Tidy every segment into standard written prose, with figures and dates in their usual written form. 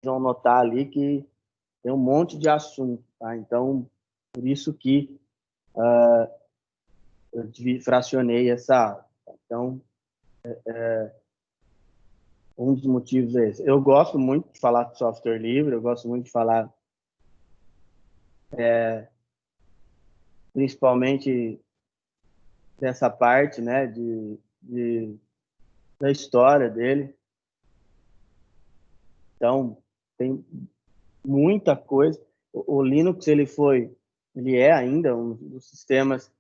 vão notar ali que tem um monte de assunto, tá? Então, por isso que eu fracionei essa aula. Então, um dos motivos é esse. Eu gosto muito de falar de software livre, eu gosto muito de falar principalmente dessa parte, né, da história dele. Então, tem muita coisa. O Linux, ele é ainda um dos sistemas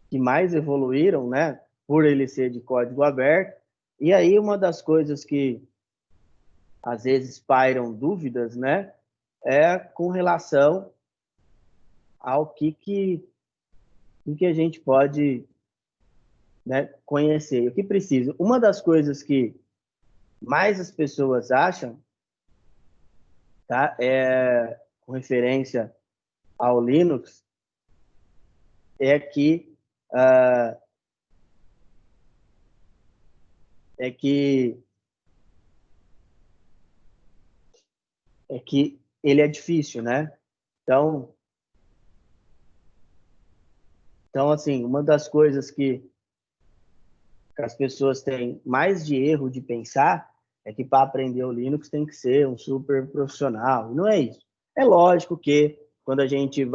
que mais evoluíram, né, por ele ser de código aberto. E aí, uma das coisas que às vezes pairam dúvidas, né, é com relação ao que a gente pode, né, conhecer, o que precisa. Uma das coisas que mais as pessoas acham, tá, com referência ao Linux, é que uh, é que é que ele é difícil, né? Então, assim, uma das coisas que as pessoas têm mais de erro de pensar é que para aprender o Linux tem que ser um super profissional. Não é isso. É lógico que quando a gente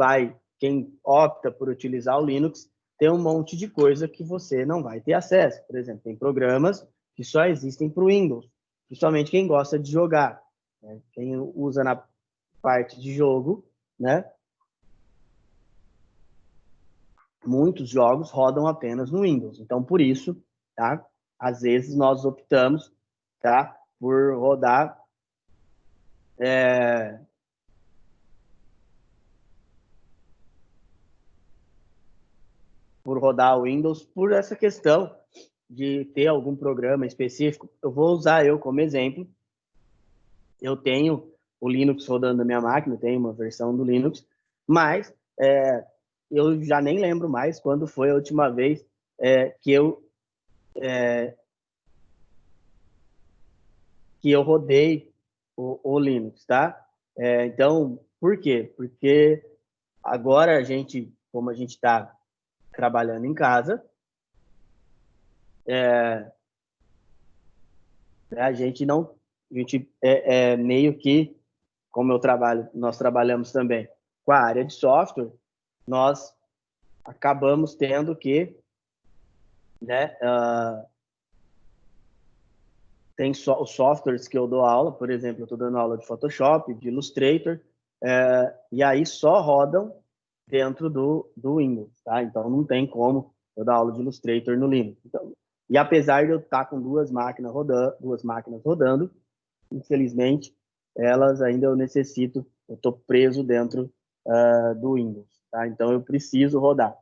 quem opta por utilizar o Linux, tem um monte de coisa que você não vai ter acesso. Por exemplo, tem programas que só existem para o Windows, principalmente quem gosta de jogar, né? Quem usa na parte de jogo, né? Muitos jogos rodam apenas no Windows. Então, por isso, tá? Às vezes nós optamos, tá? Por rodar o Windows por essa questão de ter algum programa específico. Eu vou usar eu como exemplo. Eu tenho o Linux rodando na minha máquina, tenho uma versão do Linux, mas eu já nem lembro mais quando foi a última vez que eu rodei o Linux, tá? Então, por quê? Porque agora como a gente está trabalhando em casa, a gente não, a gente meio que, como nós trabalhamos também com a área de software, nós acabamos tendo que, né, tem os softwares que eu dou aula, por exemplo, eu estou dando aula de Photoshop, de Illustrator, e aí só rodam dentro do Windows, tá? Então não tem como eu dar aula de Illustrator no Linux. Então, e apesar de eu estar com duas máquinas rodando, infelizmente, elas ainda eu estou preso dentro do Windows, tá? Então eu preciso rodar.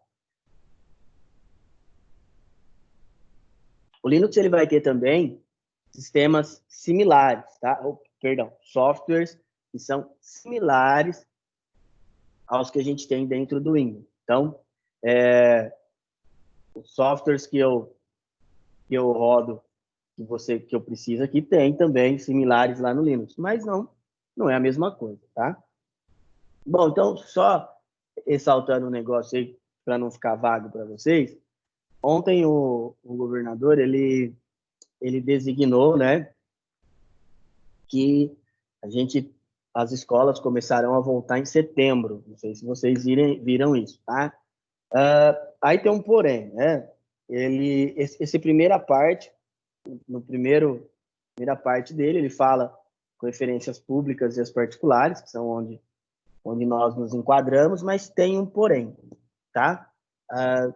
O Linux ele vai ter também sistemas similares, tá? Perdão, softwares que são similares aos que a gente tem dentro do Windows. Então, os softwares que eu rodo, que eu preciso aqui, tem também similares lá no Linux, mas não é a mesma coisa, tá? Bom, então, só ressaltando um negócio aí, para não ficar vago para vocês, ontem o governador, ele designou, né, que as escolas começarão a voltar em setembro. Não sei se vocês viram isso, tá? Aí tem um porém, né? Esse primeira parte, primeira parte dele, ele fala com referências públicas e as particulares, que são onde nós nos enquadramos, mas tem um porém, tá? A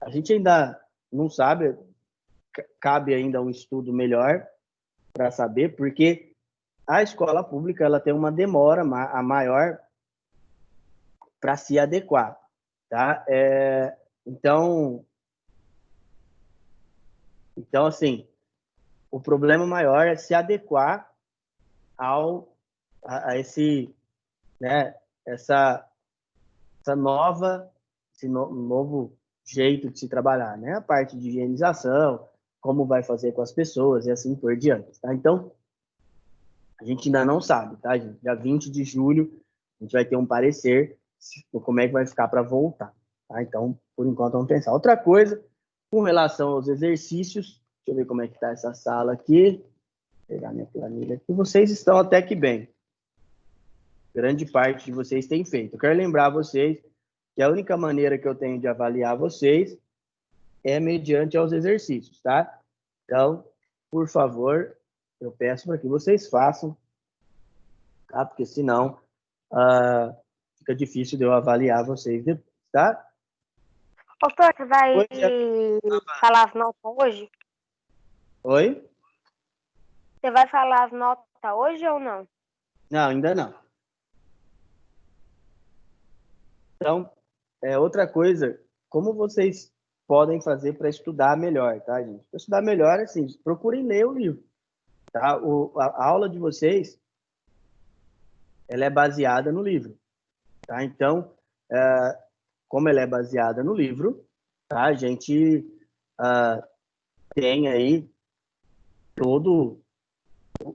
gente ainda não sabe, cabe ainda um estudo melhor para saber, porque a escola pública ela tem uma demora a maior para se adequar, tá? Então, assim, o problema maior é se adequar a esse, né, essa novo jeito de se trabalhar, né? A parte de higienização, como vai fazer com as pessoas e assim por diante, tá? Então, a gente ainda não sabe, tá, gente? Dia 20 de julho, a gente vai ter um parecer como é que vai ficar para voltar, tá? Então, por enquanto, vamos pensar. Outra coisa, com relação aos exercícios, deixa eu ver como é que tá essa sala aqui. Vou pegar minha planilha aqui. Vocês estão até que bem. Grande parte de vocês tem feito. Eu quero lembrar vocês que a única maneira que eu tenho de avaliar vocês é mediante aos exercícios, tá? Então, por favor, eu peço para que vocês façam, tá? Porque senão fica difícil de eu avaliar vocês depois, tá? Pastor, você vai Pois é. falar as notas hoje? Oi? Você vai falar as notas hoje ou não? Não, ainda não. Então, outra coisa, como vocês podem fazer para estudar melhor, tá, gente? Para estudar melhor, assim, procurem ler o livro, tá? A aula de vocês, ela é baseada no livro, tá? Então, como ela é baseada no livro, tá? A gente tem aí todo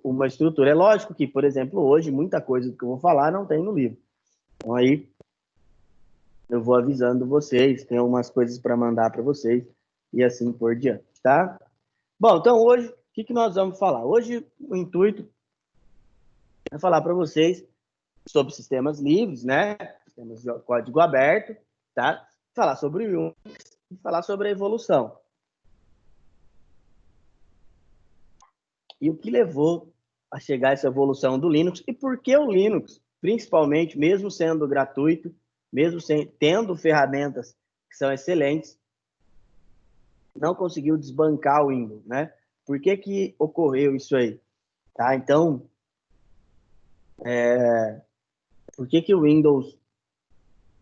uma estrutura. É lógico que, por exemplo, hoje, muita coisa que eu vou falar não tem no livro. Então, aí, eu vou avisando vocês, tem algumas coisas para mandar para vocês e assim por diante, tá? Bom, então hoje, o que nós vamos falar? Hoje, o intuito é falar para vocês sobre sistemas livres, né? Sistemas de código aberto, tá? Falar sobre o Unix e falar sobre a evolução. E o que levou a chegar a essa evolução do Linux e por que o Linux, principalmente, mesmo sendo gratuito, mesmo tendo ferramentas que são excelentes, não conseguiu desbancar o Windows, né? Por que ocorreu isso aí? Tá? Então, por que o Windows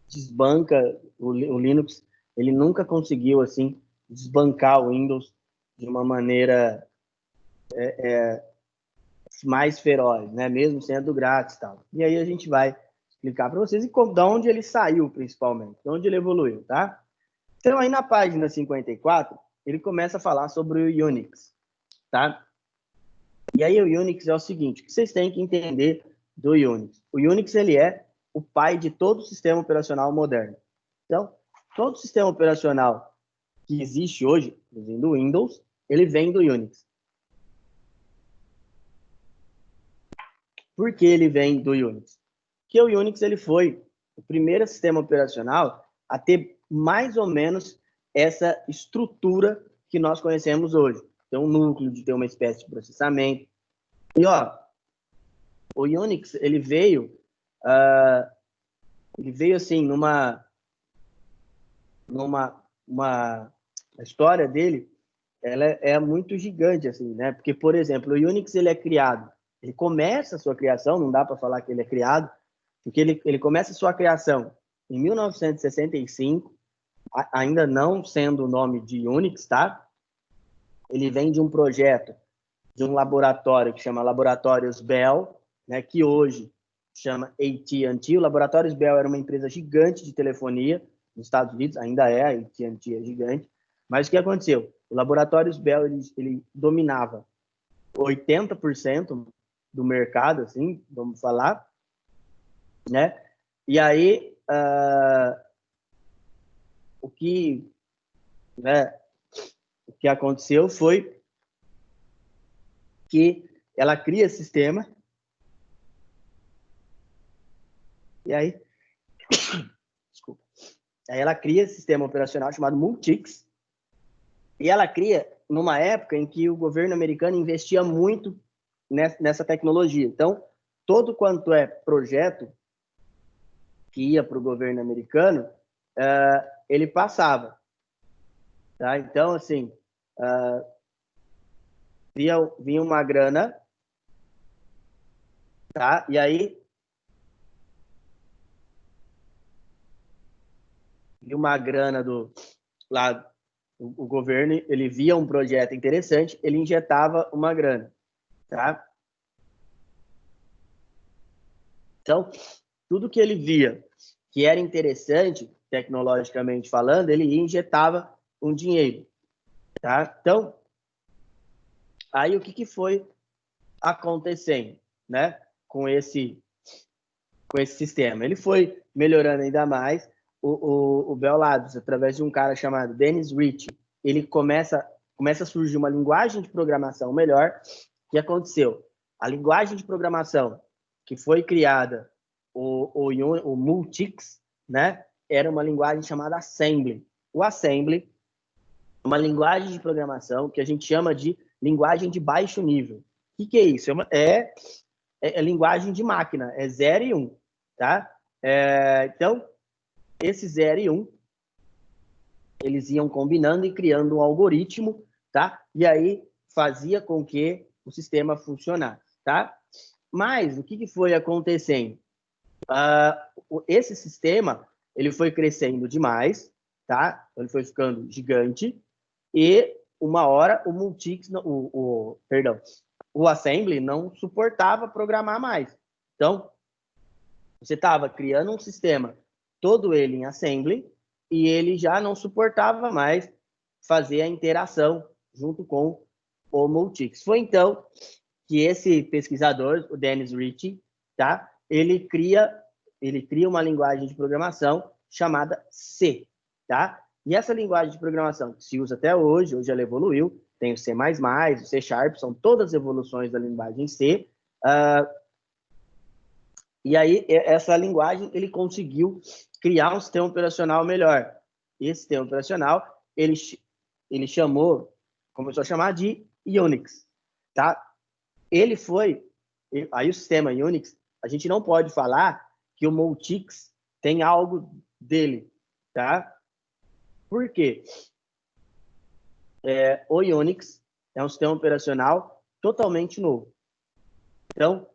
desbanca o Linux? Ele nunca conseguiu, assim, desbancar o Windows de uma maneira mais feroz, né? Mesmo sendo grátis e tal. E aí a gente vai explicar para vocês de onde ele saiu, principalmente, de onde ele evoluiu, tá? Então, aí na página 54, ele começa a falar sobre o Unix, tá? E aí o Unix é o seguinte, o que vocês têm que entender do Unix? O Unix, ele é o pai de todo sistema operacional moderno. Então, todo sistema operacional que existe hoje, incluindo o Windows, ele vem do Unix. Por que ele vem do Unix? Porque o Unix ele foi o primeiro sistema operacional a ter mais ou menos essa estrutura que nós conhecemos hoje. Tem um núcleo, de ter uma espécie de processamento. E, ó, o Unix, ele veio assim, a história dele, ela é muito gigante, assim, né? Porque, por exemplo, o Unix, ele é criado, ele começa a sua criação, não dá para falar que ele é criado, porque ele começa a sua criação em 1965, ainda não sendo o nome de Unix, tá? Ele vem de um projeto, de um laboratório que chama Laboratórios Bell, né, que hoje chama AT&T. O Laboratórios Bell era uma empresa gigante de telefonia nos Estados Unidos, ainda é, a AT&T é gigante. Mas o que aconteceu? O Laboratórios Bell ele dominava 80% do mercado, assim, vamos falar, né? E aí, o que aconteceu foi que ela cria sistema, e aí, desculpa, aí ela cria esse sistema operacional chamado Multics, e ela cria numa época em que o governo americano investia muito nessa tecnologia. Então, todo quanto é projeto que ia para o governo americano, ele passava. Tá? Então, assim, vinha uma grana, tá? E aí vinha uma grana lá, o governo, ele via um projeto interessante, ele injetava uma grana, tá? Então, tudo que ele via que era interessante, tecnologicamente falando, ele injetava um dinheiro, tá? Então, aí o que foi acontecendo, né, com esse sistema? Ele foi melhorando ainda mais. O Bell Labs, através de um cara chamado Dennis Ritchie, ele começa a surgir uma linguagem de programação melhor. O que aconteceu? A linguagem de programação que foi criada, o Multics, né, era uma linguagem chamada Assembly. O Assembly é uma linguagem de programação que a gente chama de linguagem de baixo nível. O que é isso? É linguagem de máquina, é 0 e 1, tá? Então, esse 0 e 1, eles iam combinando e criando um algoritmo, tá? E aí fazia com que o sistema funcionasse, tá? Mas o que foi acontecendo? Esse sistema, ele foi crescendo demais, tá? Ele foi ficando gigante e uma hora o Multics, o Assembly não suportava programar mais. Então, você estava criando um sistema todo ele em Assembly e ele já não suportava mais fazer a interação junto com o Multics. Foi então que esse pesquisador, o Dennis Ritchie, tá? Ele cria uma linguagem de programação chamada C, tá? E essa linguagem de programação que se usa até hoje ela evoluiu, tem o C++, o C Sharp, são todas evoluções da linguagem C. E aí, essa linguagem, ele conseguiu criar um sistema operacional melhor. Esse sistema operacional, ele começou a chamar de Unix, tá? Aí o sistema Unix, a gente não pode falar que o Multics tem algo dele, tá? Por quê? O Unix é um sistema operacional totalmente novo. Então,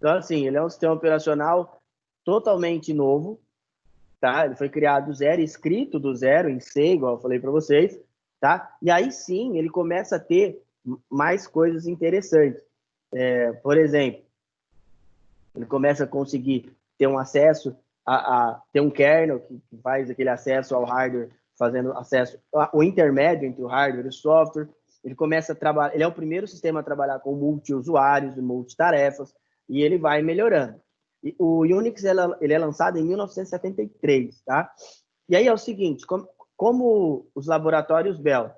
assim, ele é um sistema operacional totalmente novo, tá? Ele foi criado do zero, escrito do zero em C, igual eu falei para vocês, tá? E aí sim, ele começa a ter mais coisas interessantes. Por exemplo, ele começa a conseguir ter um acesso ter um kernel que faz aquele acesso ao hardware, fazendo acesso o intermédio entre o hardware e o software. Ele começa a trabalhar, ele é o primeiro sistema a trabalhar com multi-usuários e multitarefas, e ele vai melhorando. E o Unix ele é lançado em 1973, tá? E aí é o seguinte, como os laboratórios Bell,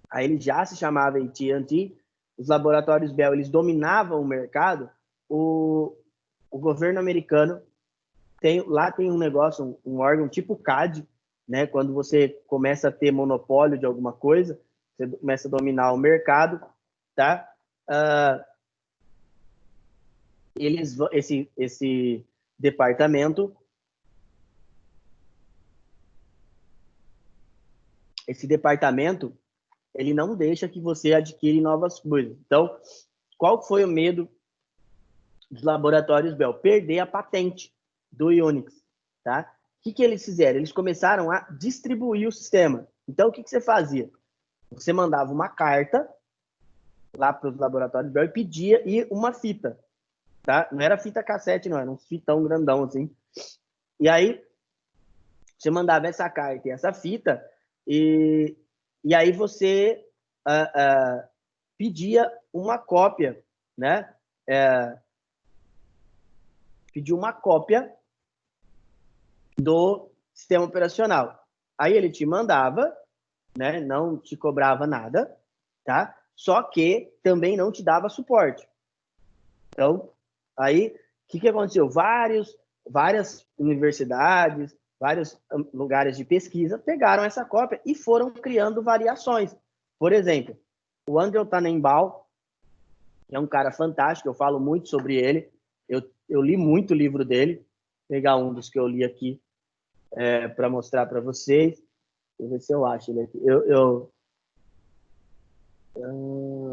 aí ele já se chamava AT&T, os laboratórios Bell, eles dominavam o mercado, o governo americano lá tem um negócio, um órgão tipo CAD, né? Quando você começa a ter monopólio de alguma coisa, você começa a dominar o mercado, tá? Esse departamento ele não deixa que você adquire novas coisas. Então, qual foi o medo dos laboratórios Bell? Perder a patente do Unix, tá? O que eles fizeram? Eles começaram a distribuir o sistema. Então, o que você fazia? Você mandava uma carta lá para os laboratórios Bell e pedia uma fita, tá? Não era fita cassete, não, era um fitão grandão, assim. E aí, você mandava essa carta e essa fita e aí você pedia uma cópia, né? Pedia uma cópia do sistema operacional. Aí ele te mandava, né? Não te cobrava nada, tá? Só que também não te dava suporte. Então, aí, o que aconteceu? Várias universidades, vários lugares de pesquisa pegaram essa cópia e foram criando variações. Por exemplo, o Andrew Tannenbaum, que é um cara fantástico, eu falo muito sobre ele, eu li muito o livro dele, vou pegar um dos que eu li aqui para mostrar para vocês. Deixa eu ver se eu acho ele aqui.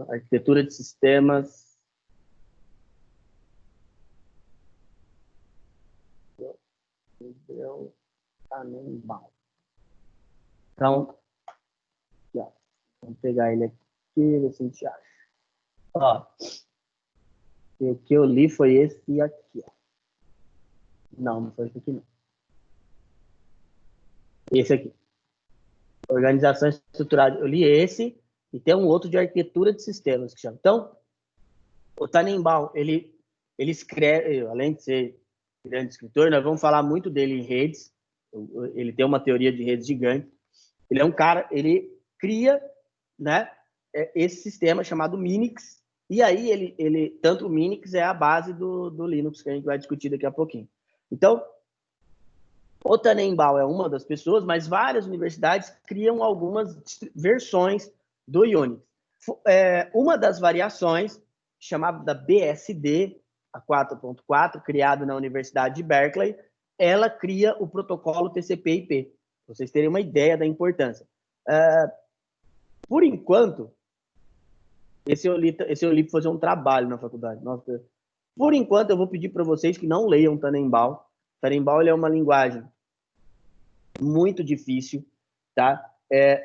Arquitetura de sistemas. Tannenbaum. Então, aqui, ó. Vamos pegar ele aqui, ver se a gente acha. Ó, o que eu li foi esse aqui, ó. Não, não foi esse aqui, não. Esse aqui. Organização estruturada. Eu li esse e tem um outro de arquitetura de sistemas que chama. Então, o Tannenbaum, ele escreve, além de ser grande escritor, nós vamos falar muito dele em redes. Ele tem uma teoria de redes gigante. Ele é um cara, ele cria, né, esse sistema chamado Minix. E aí ele tanto o Minix é a base do Linux que a gente vai discutir daqui a pouquinho. Então, o Tannenbaum é uma das pessoas, mas várias universidades criam algumas versões do Unix. Uma das variações, chamada BSD, a 4.4, criada na Universidade de Berkeley, ela cria o protocolo TCP/IP, para vocês terem uma ideia da importância. Por enquanto, esse eu li para fazer um trabalho na faculdade. Nossa, por enquanto, eu vou pedir para vocês que não leiam Tannenbaum. Tannenbaum ele é uma linguagem muito difícil, tá?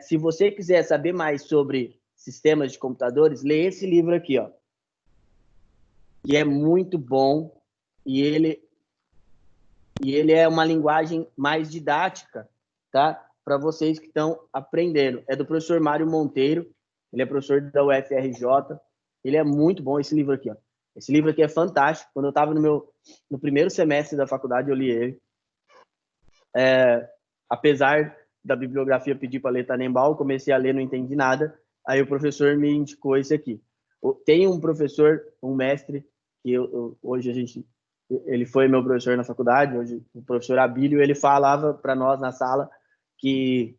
Se você quiser saber mais sobre sistemas de computadores, lê esse livro aqui, ó. Que é muito bom e ele é uma linguagem mais didática, tá? Para vocês que estão aprendendo. É do professor Mário Monteiro, ele é professor da UFRJ. Ele é muito bom esse livro aqui, ó. Esse livro aqui é fantástico. Quando eu estava no primeiro semestre da faculdade, eu li ele. Apesar da bibliografia pedir para ler Tannenbaum, comecei a ler, não entendi nada. Aí o professor me indicou esse aqui. Tem um professor, um mestre, que hoje ele foi meu professor na faculdade, hoje o professor Abílio, ele falava para nós na sala que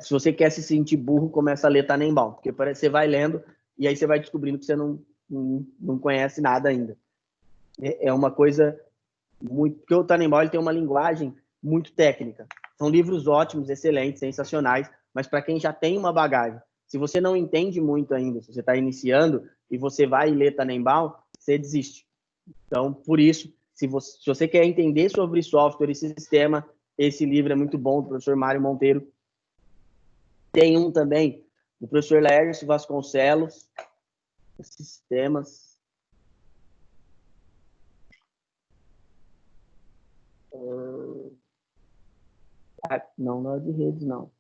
se você quer se sentir burro, começa a ler Tannenbaum, porque parece que você vai lendo e aí você vai descobrindo que você não conhece nada ainda. É uma coisa muito... Porque o Tannenbaum ele tem uma linguagem muito técnica. São livros ótimos, excelentes, sensacionais, mas para quem já tem uma bagagem, se você não entende muito ainda, se você está iniciando e você vai ler Tannenbaum, você desiste. Então, por isso, se você quer entender sobre software e sistema, esse livro é muito bom, do professor Mário Monteiro. Tem um também do professor Laércio Vasconcelos, Sistemas. Não é de redes, não.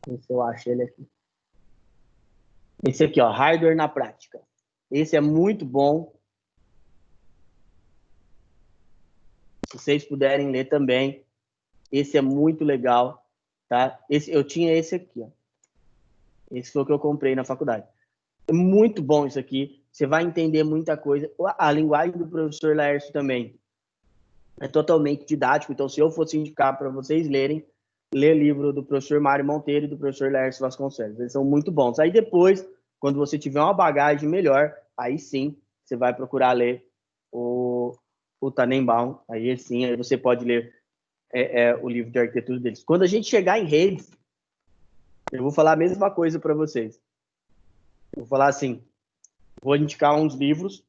Vê se eu acho ele aqui. Esse aqui, ó, Hardware na Prática. Esse é muito bom. Se vocês puderem ler também. Esse é muito legal, tá? Eu tinha esse aqui, ó. Esse foi o que eu comprei na faculdade. É muito bom isso aqui. Você vai entender muita coisa. A linguagem do professor Laércio também é totalmente didático. Então, se eu fosse indicar para vocês lerem, lê livro do professor Mário Monteiro e do professor Laércio Vasconcelos. Eles são muito bons. Aí depois, quando você tiver uma bagagem melhor, aí sim, você vai procurar ler o Tannenbaum. Aí sim, aí você pode ler o livro de arquitetura deles. Quando a gente chegar em redes, eu vou falar a mesma coisa para vocês. Eu vou falar assim, vou indicar uns livros,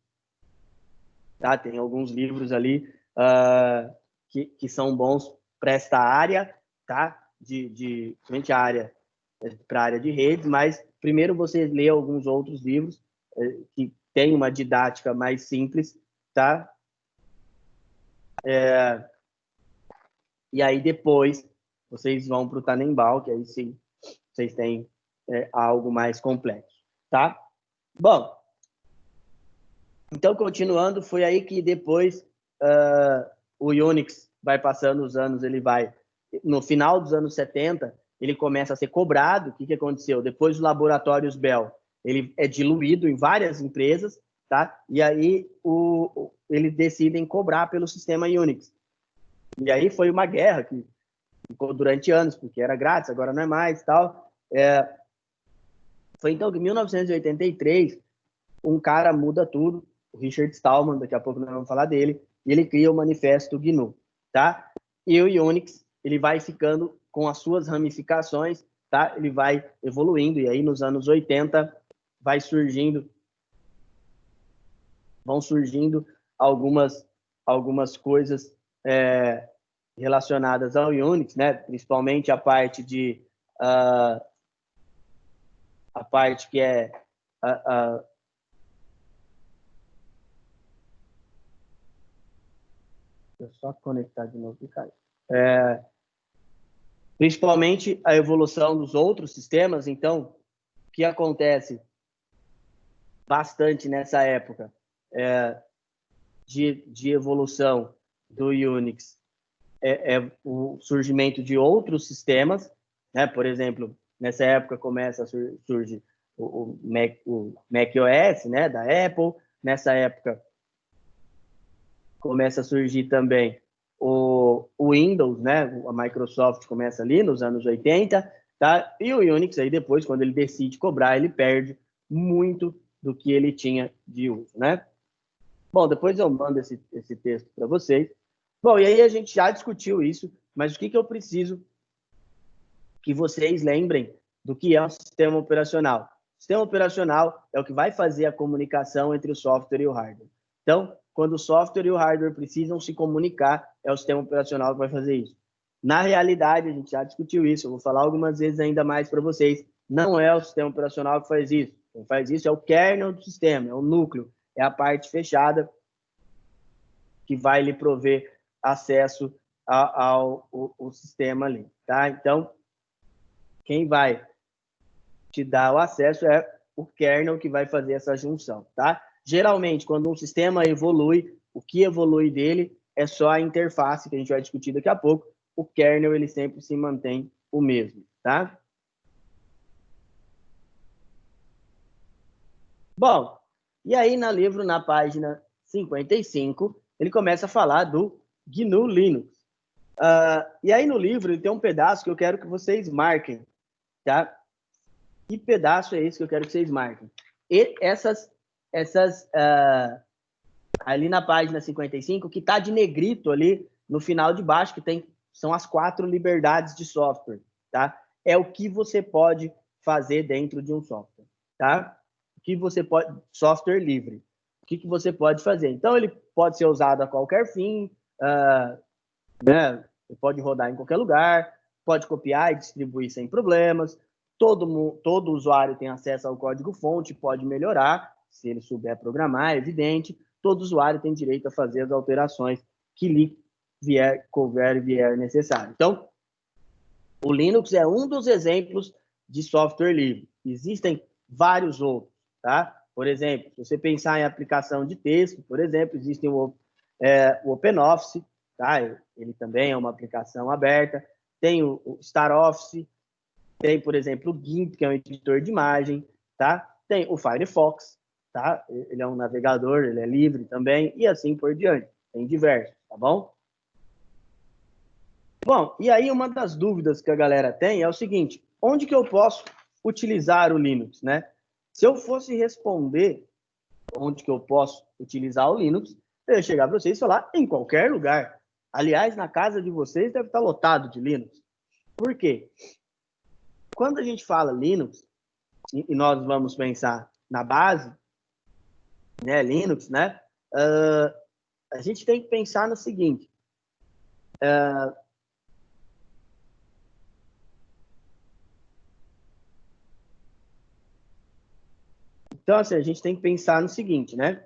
tá? Tem alguns livros ali que são bons para esta área, tá? Principalmente a área para a área de redes, mas primeiro você lê alguns outros livros que tem uma didática mais simples, tá? E aí depois vocês vão para o Tannenbaum, que aí sim vocês têm algo mais complexo, tá? Bom, então continuando, foi aí que depois o Unix vai passando os anos, ele vai... No final dos anos 70, ele começa a ser cobrado. O que aconteceu? Depois dos laboratórios Bell, ele é diluído em várias empresas, tá? E aí eles decidem cobrar pelo sistema Unix. E aí foi uma guerra que ficou durante anos, porque era grátis, agora não é mais, tal. Foi então que em 1983, um cara muda tudo, o Richard Stallman, daqui a pouco nós vamos falar dele, e ele cria o manifesto GNU, tá? E o Unix, ele vai ficando com as suas ramificações, tá? Ele vai evoluindo, e aí nos anos 80 vão surgindo algumas coisas relacionadas ao Unix, né? Principalmente a parte que é Deixa eu só conectar de novo, Caio. Principalmente a evolução dos outros sistemas. Então, o que acontece bastante nessa época de evolução do Unix é o surgimento de outros sistemas, né? Por exemplo, nessa época começa a surgir o Mac OS, né, da Apple. Nessa época começa a surgir também o Windows, né? A Microsoft começa ali nos anos 80, tá? E o Unix aí depois, quando ele decide cobrar, ele perde muito do que ele tinha de uso, né? Bom, depois eu mando esse texto para vocês. Bom, e aí a gente já discutiu isso, mas o que eu preciso que vocês lembrem do que é um sistema operacional? O sistema operacional é o que vai fazer a comunicação entre o software e o hardware. Então, quando o software e o hardware precisam se comunicar, é o sistema operacional que vai fazer isso. Na realidade, a gente já discutiu isso, eu vou falar algumas vezes ainda mais para vocês, não é o sistema operacional que faz isso. Quem faz isso é o kernel do sistema, é o núcleo, é a parte fechada que vai lhe prover acesso ao sistema ali, tá? Então, quem vai te dar o acesso é o kernel que vai fazer essa junção, tá? Geralmente, quando um sistema evolui, o que evolui dele é só a interface, que a gente vai discutir daqui a pouco. O kernel, ele sempre se mantém o mesmo, tá? Bom, e aí no livro, na página 55, ele começa a falar do GNU Linux. E aí no livro ele tem um pedaço que eu quero que vocês marquem, tá? Que pedaço é esse que eu quero que vocês marquem? E ali na página 55, que está de negrito ali no final de baixo, são as 4 liberdades de software, tá? É o que você pode fazer dentro de um software, tá? O que você pode... Software livre. O que você pode fazer? Então, ele pode ser usado a qualquer fim, né? Ele pode rodar em qualquer lugar, pode copiar e distribuir sem problemas. Todo usuário tem acesso ao código-fonte, pode melhorar, se ele souber programar, é evidente. Todo usuário tem direito a fazer as alterações que lhe vier necessário. Então, o Linux é um dos exemplos de software livre. Existem vários outros, tá? Por exemplo, se você pensar em aplicação de texto, por exemplo, existe o OpenOffice, tá? Ele também é uma aplicação aberta. Tem o StarOffice, tem, por exemplo, o GIMP, que é um editor de imagem, tá? Tem o Firefox, tá? Ele é um navegador, ele é livre também, e assim por diante. Tem diversos, tá bom? Bom, e aí uma das dúvidas que a galera tem é o seguinte: onde que eu posso utilizar o Linux, né? Se eu fosse responder onde que eu posso utilizar o Linux, eu ia chegar para vocês e falar em qualquer lugar. Aliás, na casa de vocês deve estar lotado de Linux. Por quê? Quando a gente fala Linux, e nós vamos pensar na base, né, Linux, né? A gente tem que pensar no seguinte: então, assim, a gente tem que pensar no seguinte, né?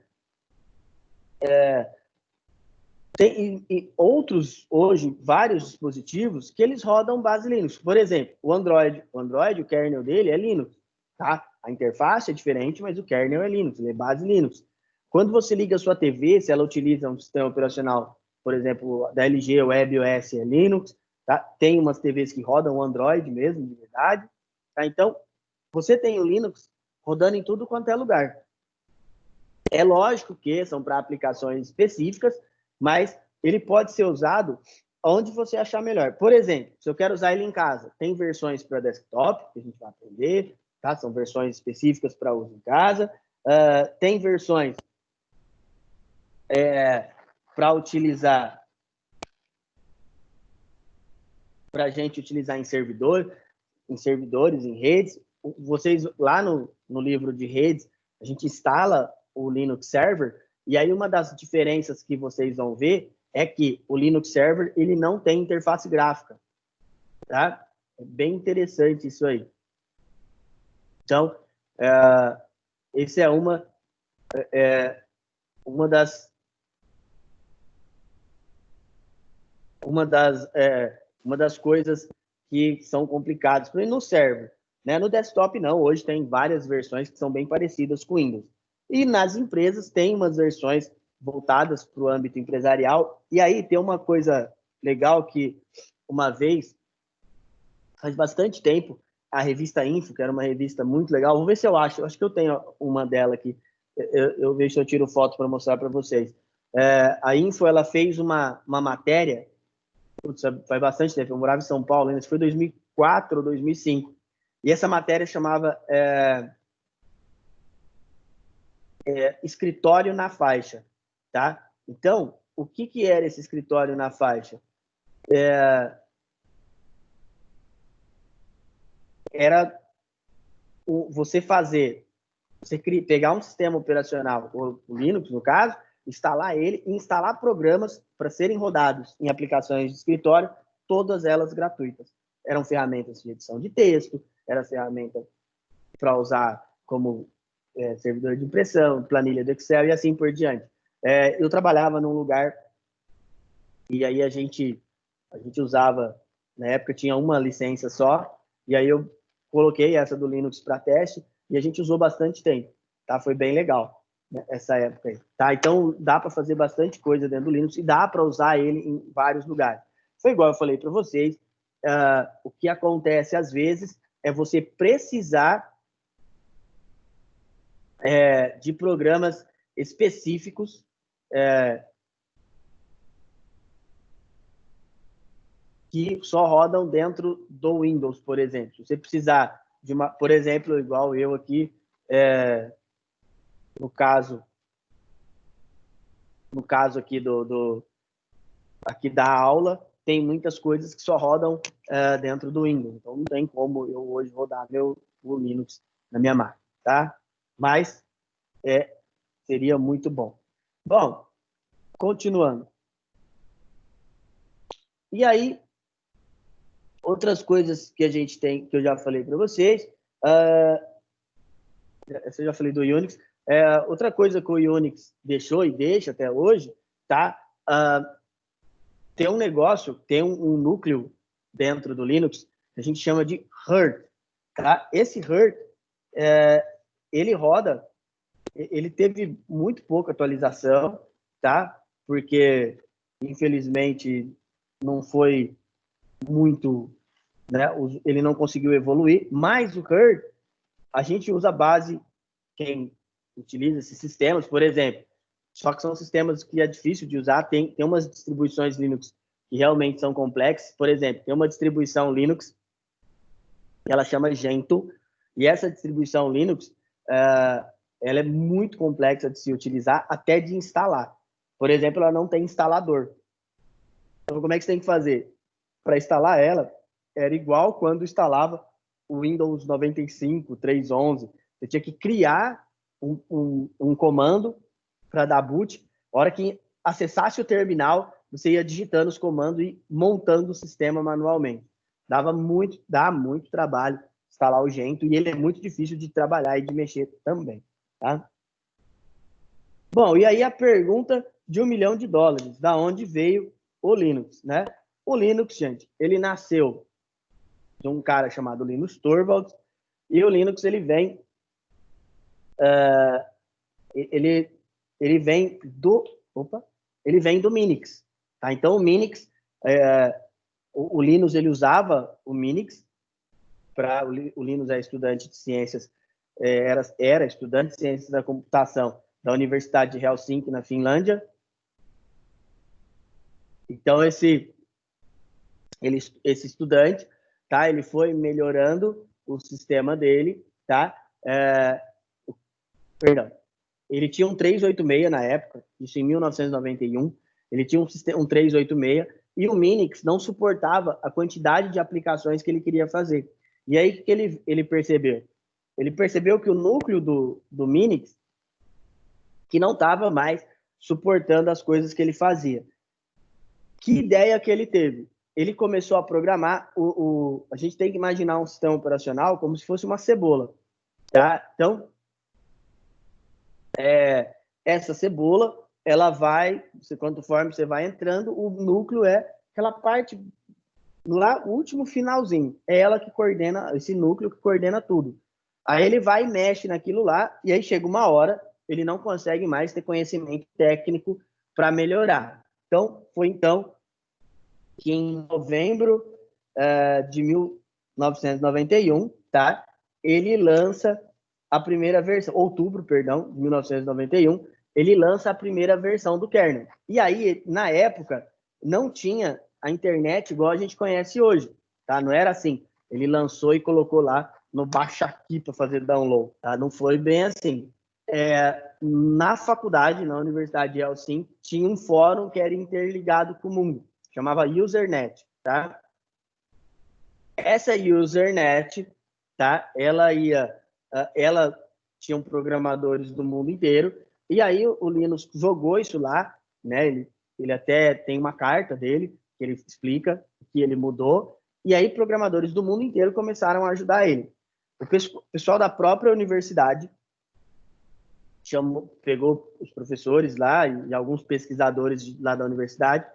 Tem outros, hoje, vários dispositivos que eles rodam base Linux. Por exemplo, o Android, o kernel dele é Linux, tá? A interface é diferente, mas o kernel é Linux, ele é base Linux. Quando você liga a sua TV, se ela utiliza um sistema operacional, por exemplo, da LG, o WebOS é Linux, tá? Tem umas TVs que rodam o Android mesmo, de verdade, tá? Então, você tem o Linux rodando em tudo quanto é lugar. É lógico que são para aplicações específicas, mas ele pode ser usado onde você achar melhor. Por exemplo, se eu quero usar ele em casa, tem versões para desktop, que a gente vai aprender, tá? São versões específicas para uso em casa. Tem versões para utilizar, para a gente utilizar em servidores, em redes. Vocês, lá no livro de redes, a gente instala o Linux Server, e aí uma das diferenças que vocês vão ver é que o Linux Server, ele não tem interface gráfica, tá? É bem interessante isso aí. Então, esse é uma das uma das coisas que são complicadas para no server. Né? No desktop, não. Hoje tem várias versões que são bem parecidas com o Windows. E nas empresas tem umas versões voltadas para o âmbito empresarial. E aí tem uma coisa legal que, uma vez, faz bastante tempo, a revista Info, que era uma revista muito legal, vou ver se eu acho que eu tenho uma dela aqui, eu vejo se eu tiro foto para mostrar para vocês. A Info, ela fez uma matéria, putz, faz bastante tempo, eu morava em São Paulo, ainda foi 2004 ou 2005, e essa matéria chamava escritório na faixa, tá? Então, o que era esse escritório na faixa? Era você pegar um sistema operacional, o Linux, no caso, instalar ele e instalar programas para serem rodados em aplicações de escritório, todas elas gratuitas. Eram ferramentas de edição de texto, era ferramenta para usar como servidor de impressão, planilha do Excel e assim por diante. Eu trabalhava num lugar e aí a gente usava, na época tinha uma licença só, e aí eu coloquei essa do Linux para teste e a gente usou bastante tempo, tá? Foi bem legal, né, essa época aí, tá? Então dá para fazer bastante coisa dentro do Linux e dá para usar ele em vários lugares. Foi igual eu falei para vocês, o que acontece às vezes é você precisar de programas específicos que só rodam dentro do Windows, por exemplo. Se você precisar de uma, por exemplo, igual eu aqui, no caso aqui aqui da aula, tem muitas coisas que só rodam dentro do Windows. Então não tem como eu hoje rodar o Linux na minha máquina, tá? Mas seria muito bom. Bom, continuando. E aí, outras coisas que a gente tem, que eu já falei para vocês, eu já falei do Unix. Outra coisa que o Unix deixou e deixa até hoje, tá? Tem um negócio, tem um núcleo dentro do Linux que a gente chama de HURD, tá? Esse HURD, ele roda, ele teve muito pouca atualização, tá? Porque, infelizmente, não foi muito, né? Ele não conseguiu evoluir, mas o HURD, a gente usa a base, quem utiliza esses sistemas, por exemplo, só que são sistemas que é difícil de usar, tem umas distribuições Linux que realmente são complexas, por exemplo, tem uma distribuição Linux que ela chama Gentoo, e essa distribuição Linux, ela é muito complexa de se utilizar, até de instalar. Por exemplo, ela não tem instalador. Então, como é que você tem que fazer? Para instalar ela, era igual quando instalava o Windows 95, 3.11. Você tinha que criar um comando para dar boot. A hora que acessasse o terminal, você ia digitando os comandos e montando o sistema manualmente. Dá muito trabalho instalar o Gentoo e ele é muito difícil de trabalhar e de mexer também, tá? Bom, e aí a pergunta de $1 milhão, da onde veio o Linux, né? O Linux, gente, ele nasceu de um cara chamado Linus Torvalds, e o Linux ele vem ele vem do Minix, tá? Então o Minix, o Linus ele usava o Minix para o Linus é estudante de ciências, era estudante de ciências da computação da Universidade de Helsinki na Finlândia. Então esse estudante, tá? Ele foi melhorando o sistema dele, tá? Perdão. Ele tinha um 386 na época, isso em 1991. Ele tinha um 386 e o Minix não suportava a quantidade de aplicações que ele queria fazer. E aí o que ele percebeu? Ele percebeu que o núcleo do Minix que não estava mais suportando as coisas que ele fazia. Que ideia que ele teve? Ele começou a programar a gente tem que imaginar um sistema operacional como se fosse uma cebola, tá? Então, essa cebola, ela vai, conforme você vai entrando, o núcleo é aquela parte lá, o último finalzinho. É ela que coordena, esse núcleo que coordena tudo. Aí ele vai e mexe naquilo lá, e aí chega uma hora, ele não consegue mais ter conhecimento técnico para melhorar. Então, foi então que em novembro de 1991, tá? Ele lança a primeira versão, outubro, perdão, de 1991, ele lança a primeira versão do kernel. E aí, na época, não tinha a internet igual a gente conhece hoje, tá? Não era assim. Ele lançou e colocou lá no Baixa Aqui para fazer download, tá? Não foi bem assim. Na faculdade, na Universidade de Helsinki, tinha um fórum que era interligado com o mundo, chamava Usernet, tá? Essa Usernet, tá? Ela tinha programadores do mundo inteiro, e aí o Linus jogou isso lá, né? Ele até tem uma carta dele, que ele explica que ele mudou, e aí programadores do mundo inteiro começaram a ajudar ele. O pessoal da própria universidade pegou os professores lá e alguns pesquisadores lá da universidade,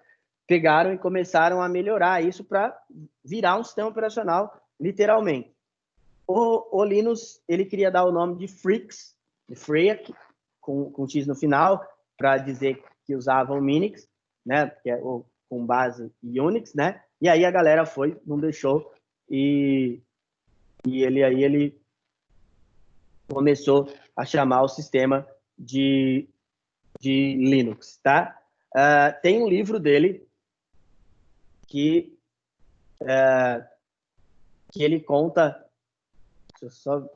pegaram e começaram a melhorar isso para virar um sistema operacional, literalmente. O Linus, ele queria dar o nome de Freaks, de Freak, com X no final, para dizer que usavam Minix, né, que é com base em Unix, né, e aí a galera não deixou, e ele começou a chamar o sistema de Linux, tá? Tem um livro dele que ele conta... Deixa eu só...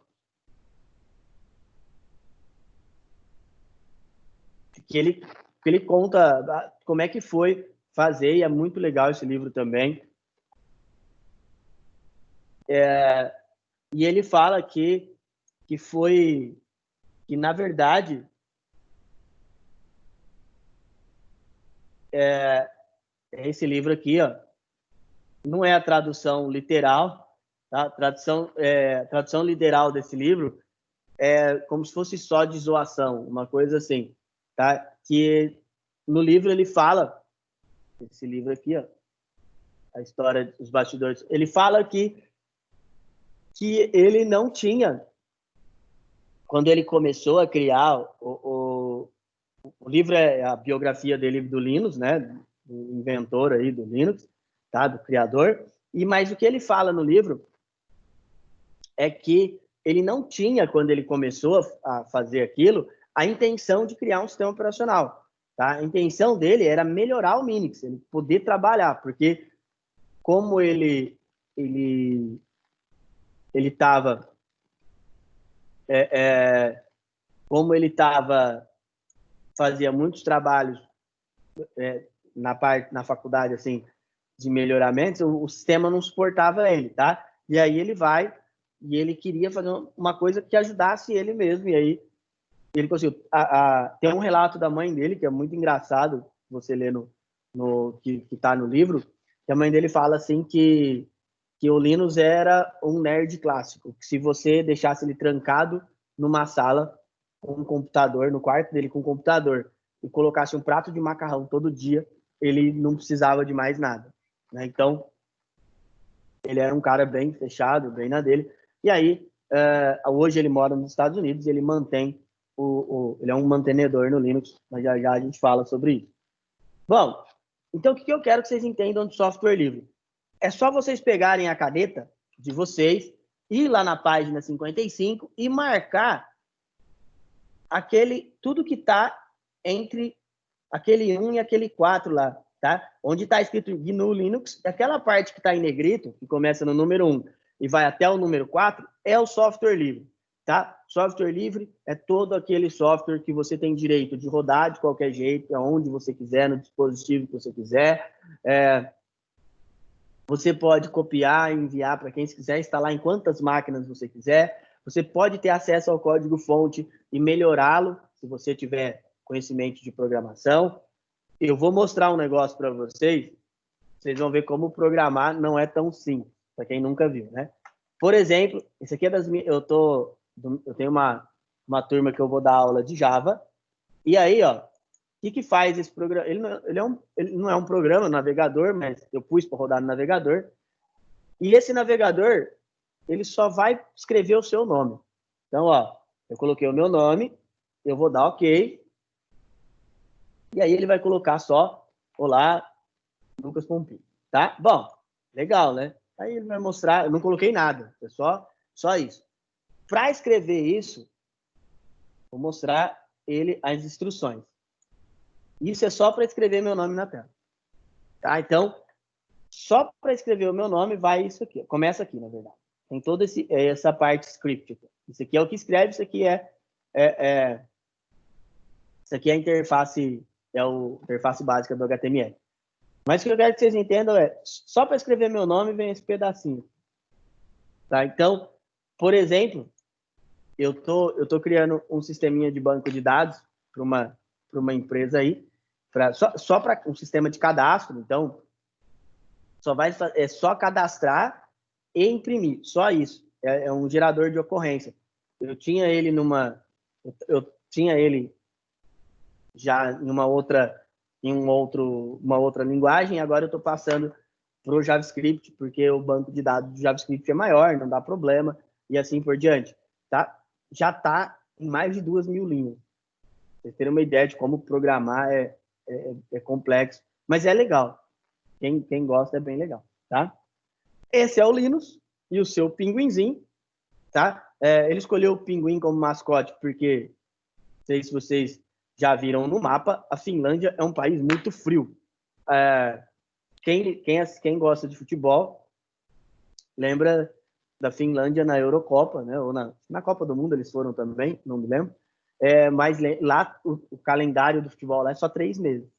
Que ele conta como é que foi fazer, e é muito legal esse livro também. E ele fala que na verdade, esse livro aqui, ó, não é a tradução literal, tá? A tradução literal desse livro é como se fosse só de zoação, uma coisa assim, tá? Que no livro ele fala, esse livro aqui, ó, a história dos bastidores, ele fala que ele não tinha, quando ele começou a criar o livro, é a biografia dele do Linus, né, do inventor aí do Linux, tá, do criador, mas o que ele fala no livro é que ele não tinha, quando ele começou a fazer aquilo, a intenção de criar um sistema operacional, tá? A intenção dele era melhorar o Minix, ele poder trabalhar, porque como ele estava como ele fazia muitos trabalhos na faculdade, assim, de melhoramento, o sistema não suportava ele, tá? E aí ele vai e ele queria fazer uma coisa que ajudasse ele mesmo, e aí ele conseguiu. Tem um relato da mãe dele, que é muito engraçado, você lê que está no livro, que a mãe dele fala assim que o Linus era um nerd clássico, que se você deixasse ele trancado numa sala com um computador, no quarto dele com um computador, e colocasse um prato de macarrão todo dia, ele não precisava de mais nada, né? Então, ele era um cara bem fechado, bem na dele. E aí, hoje ele mora nos Estados Unidos e ele mantém ele é um mantenedor no Linux, mas já já a gente fala sobre isso. Bom, então o que eu quero que vocês entendam de software livre? É só vocês pegarem a caneta de vocês, ir lá na página 55 e marcar tudo que está entre aquele 1 e aquele 4 lá, tá? Onde está escrito GNU Linux, aquela parte que está em negrito, que começa no número 1 e vai até o número 4, é o software livre, tá? Software livre é todo aquele software que você tem direito de rodar de qualquer jeito, aonde você quiser, no dispositivo que você quiser. Você pode copiar e enviar para quem quiser, instalar em quantas máquinas você quiser. Você pode ter acesso ao código-fonte e melhorá-lo, se você tiver conhecimento de programação. Eu vou mostrar um negócio para vocês, vocês vão ver como programar não é tão simples, para quem nunca viu, né? Por exemplo, esse aqui é das minhas... Eu tenho uma turma que eu vou dar aula de Java, e aí, ó, que faz esse programa? Ele não é um programa, um navegador, mas eu pus para rodar no navegador. E esse navegador, ele só vai escrever o seu nome. Então, ó, eu coloquei o meu nome, eu vou dar OK. E aí ele vai colocar só, olá, Lucas Pompim, tá? Bom, legal, né? Aí ele vai mostrar, eu não coloquei nada, é só isso. Para escrever isso, vou mostrar ele as instruções. Isso é só para escrever meu nome na tela. Tá? Então, só para escrever o meu nome vai isso aqui. Começa aqui, na verdade. Tem toda essa parte script. Isso aqui é o que escreve, isso aqui isso aqui é a interface, é a interface básica do HTML. Mas o que eu quero que vocês entendam é, só para escrever meu nome vem esse pedacinho. Tá? Então, por exemplo, eu tô criando um sisteminha de banco de dados para uma empresa aí, só para um sistema de cadastro. Então, é só cadastrar e imprimir, só isso. É um gerador de ocorrência. Eu tinha ele já em uma outra linguagem, agora eu estou passando para o JavaScript, porque o banco de dados do JavaScript é maior, não dá problema, e assim por diante. Tá? Já está em mais de 2.000 linhas. Vocês terem uma ideia de como programar é complexo, mas é legal. Quem gosta é bem legal. Tá? Esse é o Linus e o seu pinguinzinho. Tá? Ele escolheu o pinguim como mascote porque, não sei se vocês já viram no mapa, a Finlândia é um país muito frio. Quem gosta de futebol lembra da Finlândia na Eurocopa, né? Ou na Copa do Mundo eles foram também, não me lembro. Mas lá o calendário do futebol lá é só 3 meses.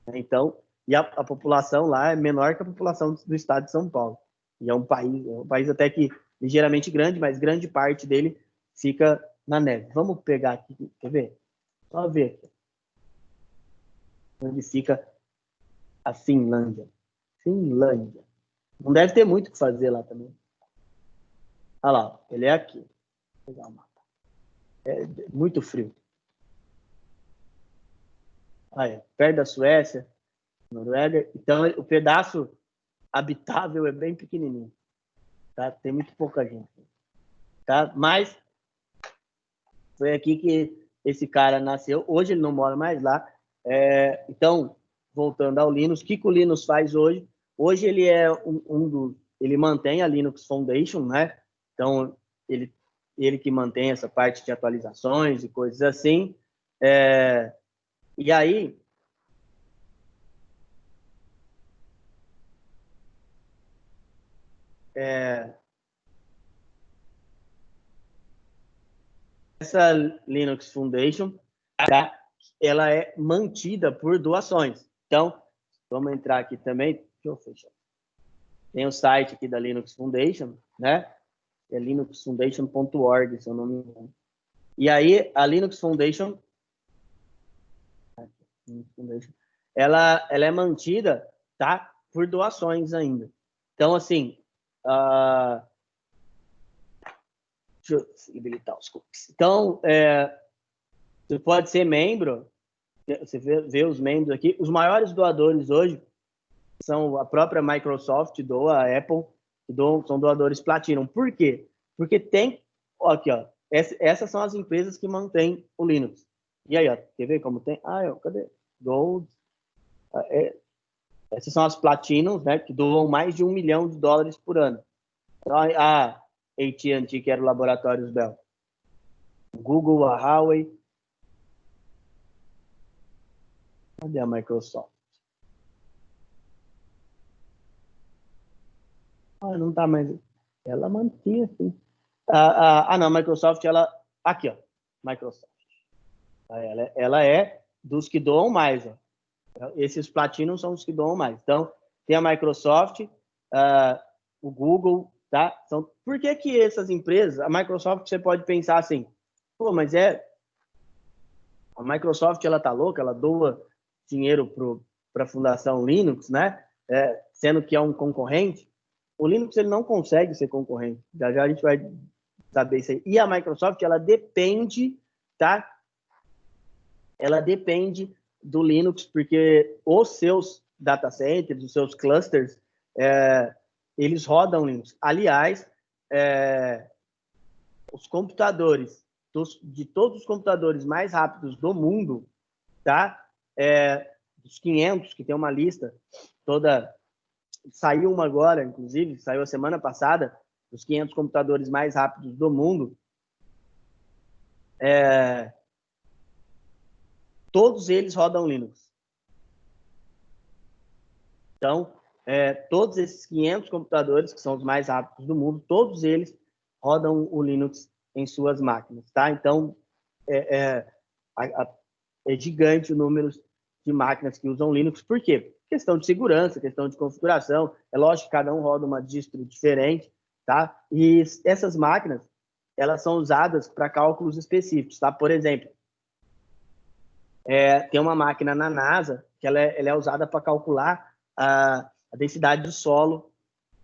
Então, e a população lá é menor que a população do estado de São Paulo. E é um país até que ligeiramente grande, mas grande parte dele fica na neve. Vamos pegar aqui, quer ver? Só ver aqui. Onde fica a Finlândia. Finlândia. Não deve ter muito o que fazer lá também. Olha lá, ele é aqui. Vou pegar o mapa. É muito frio. Aí, perto da Suécia, Noruega. Então, o pedaço habitável é bem pequenininho. Tá? Tem muito pouca gente. Tá? Mas foi aqui que esse cara nasceu. Hoje ele não mora mais lá. Então, voltando ao Linux, o que o Linux faz hoje? Hoje ele é ele mantém a Linux Foundation, né? Então, ele que mantém essa parte de atualizações e coisas assim. E aí, essa Linux Foundation, tá? Ela é mantida por doações. Então, vamos entrar aqui também. Deixa eu fechar. Tem o site aqui da Linux Foundation, né? É linuxfoundation.org, se eu não me engano. E aí, a Linux Foundation, ela é mantida, tá? Por doações ainda. Então, assim, deixa eu habilitar os cookies. Então, você pode ser membro, você vê os membros aqui. Os maiores doadores hoje são a própria Microsoft, doa, a Apple, são doadores Platinum. Por quê? Porque tem, aqui, ó, essas são as empresas que mantêm o Linux. E aí, ó, quer ver como tem? Cadê? Gold. Essas são as Platinum, né, que doam mais de $1 milhão por ano. Então, a AT&T, que era o Laboratórios Bell. Google, a Huawei. Cadê a Microsoft? Não tá mais. Ela mantinha, assim. Não, a Microsoft, ela... Aqui, ó. Microsoft. Ela é dos que doam mais, ó. Esses Platinum são os que doam mais. Então, tem a Microsoft, o Google, tá? Por que essas empresas... A Microsoft, você pode pensar assim, pô, mas a Microsoft, ela tá louca, ela doa dinheiro para a Fundação Linux, né? Sendo que é um concorrente. O Linux, ele não consegue ser concorrente. Já a gente vai saber isso aí. E a Microsoft, ela depende, tá? Ela depende do Linux, porque os seus data centers, os seus clusters, eles rodam Linux. Aliás, os computadores, de todos os computadores mais rápidos do mundo, tá? Dos 500, que tem uma lista toda, saiu uma agora, inclusive, saiu a semana passada, os 500 computadores mais rápidos do mundo, todos eles rodam Linux. Então, todos esses 500 computadores, que são os mais rápidos do mundo, todos eles rodam o Linux em suas máquinas, tá? Então, é gigante o número de máquinas que usam Linux. Por quê? Questão de segurança, questão de configuração. É lógico que cada um roda uma distro diferente, tá? E essas máquinas, elas são usadas para cálculos específicos, tá? Por exemplo, tem uma máquina na NASA que ela é usada para calcular a densidade do solo,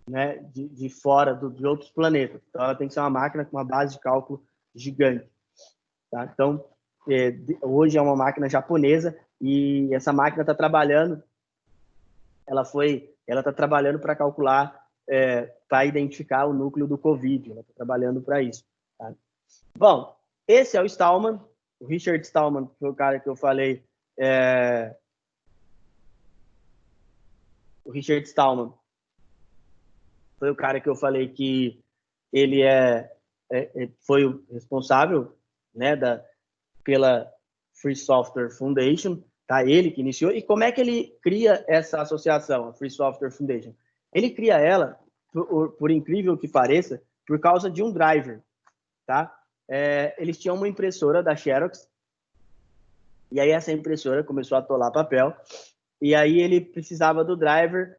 né, de fora de outros planetas. Então, ela tem que ser uma máquina com uma base de cálculo gigante, tá? Então, hoje é uma máquina japonesa e essa máquina está trabalhando, ela está trabalhando para calcular, para identificar o núcleo do Covid. Ela está trabalhando para isso, tá? Bom, esse é o Stallman, o Richard Stallman, que foi o cara que eu falei. O Richard Stallman foi o cara que eu falei que ele foi o responsável, né, pela Free Software Foundation, tá? Ele que iniciou. E como é que ele cria essa associação, a Free Software Foundation? Ele cria ela, por incrível que pareça, por causa de um driver, tá? Eles tinham uma impressora da Xerox, e aí essa impressora começou a atolar papel, e aí ele precisava do driver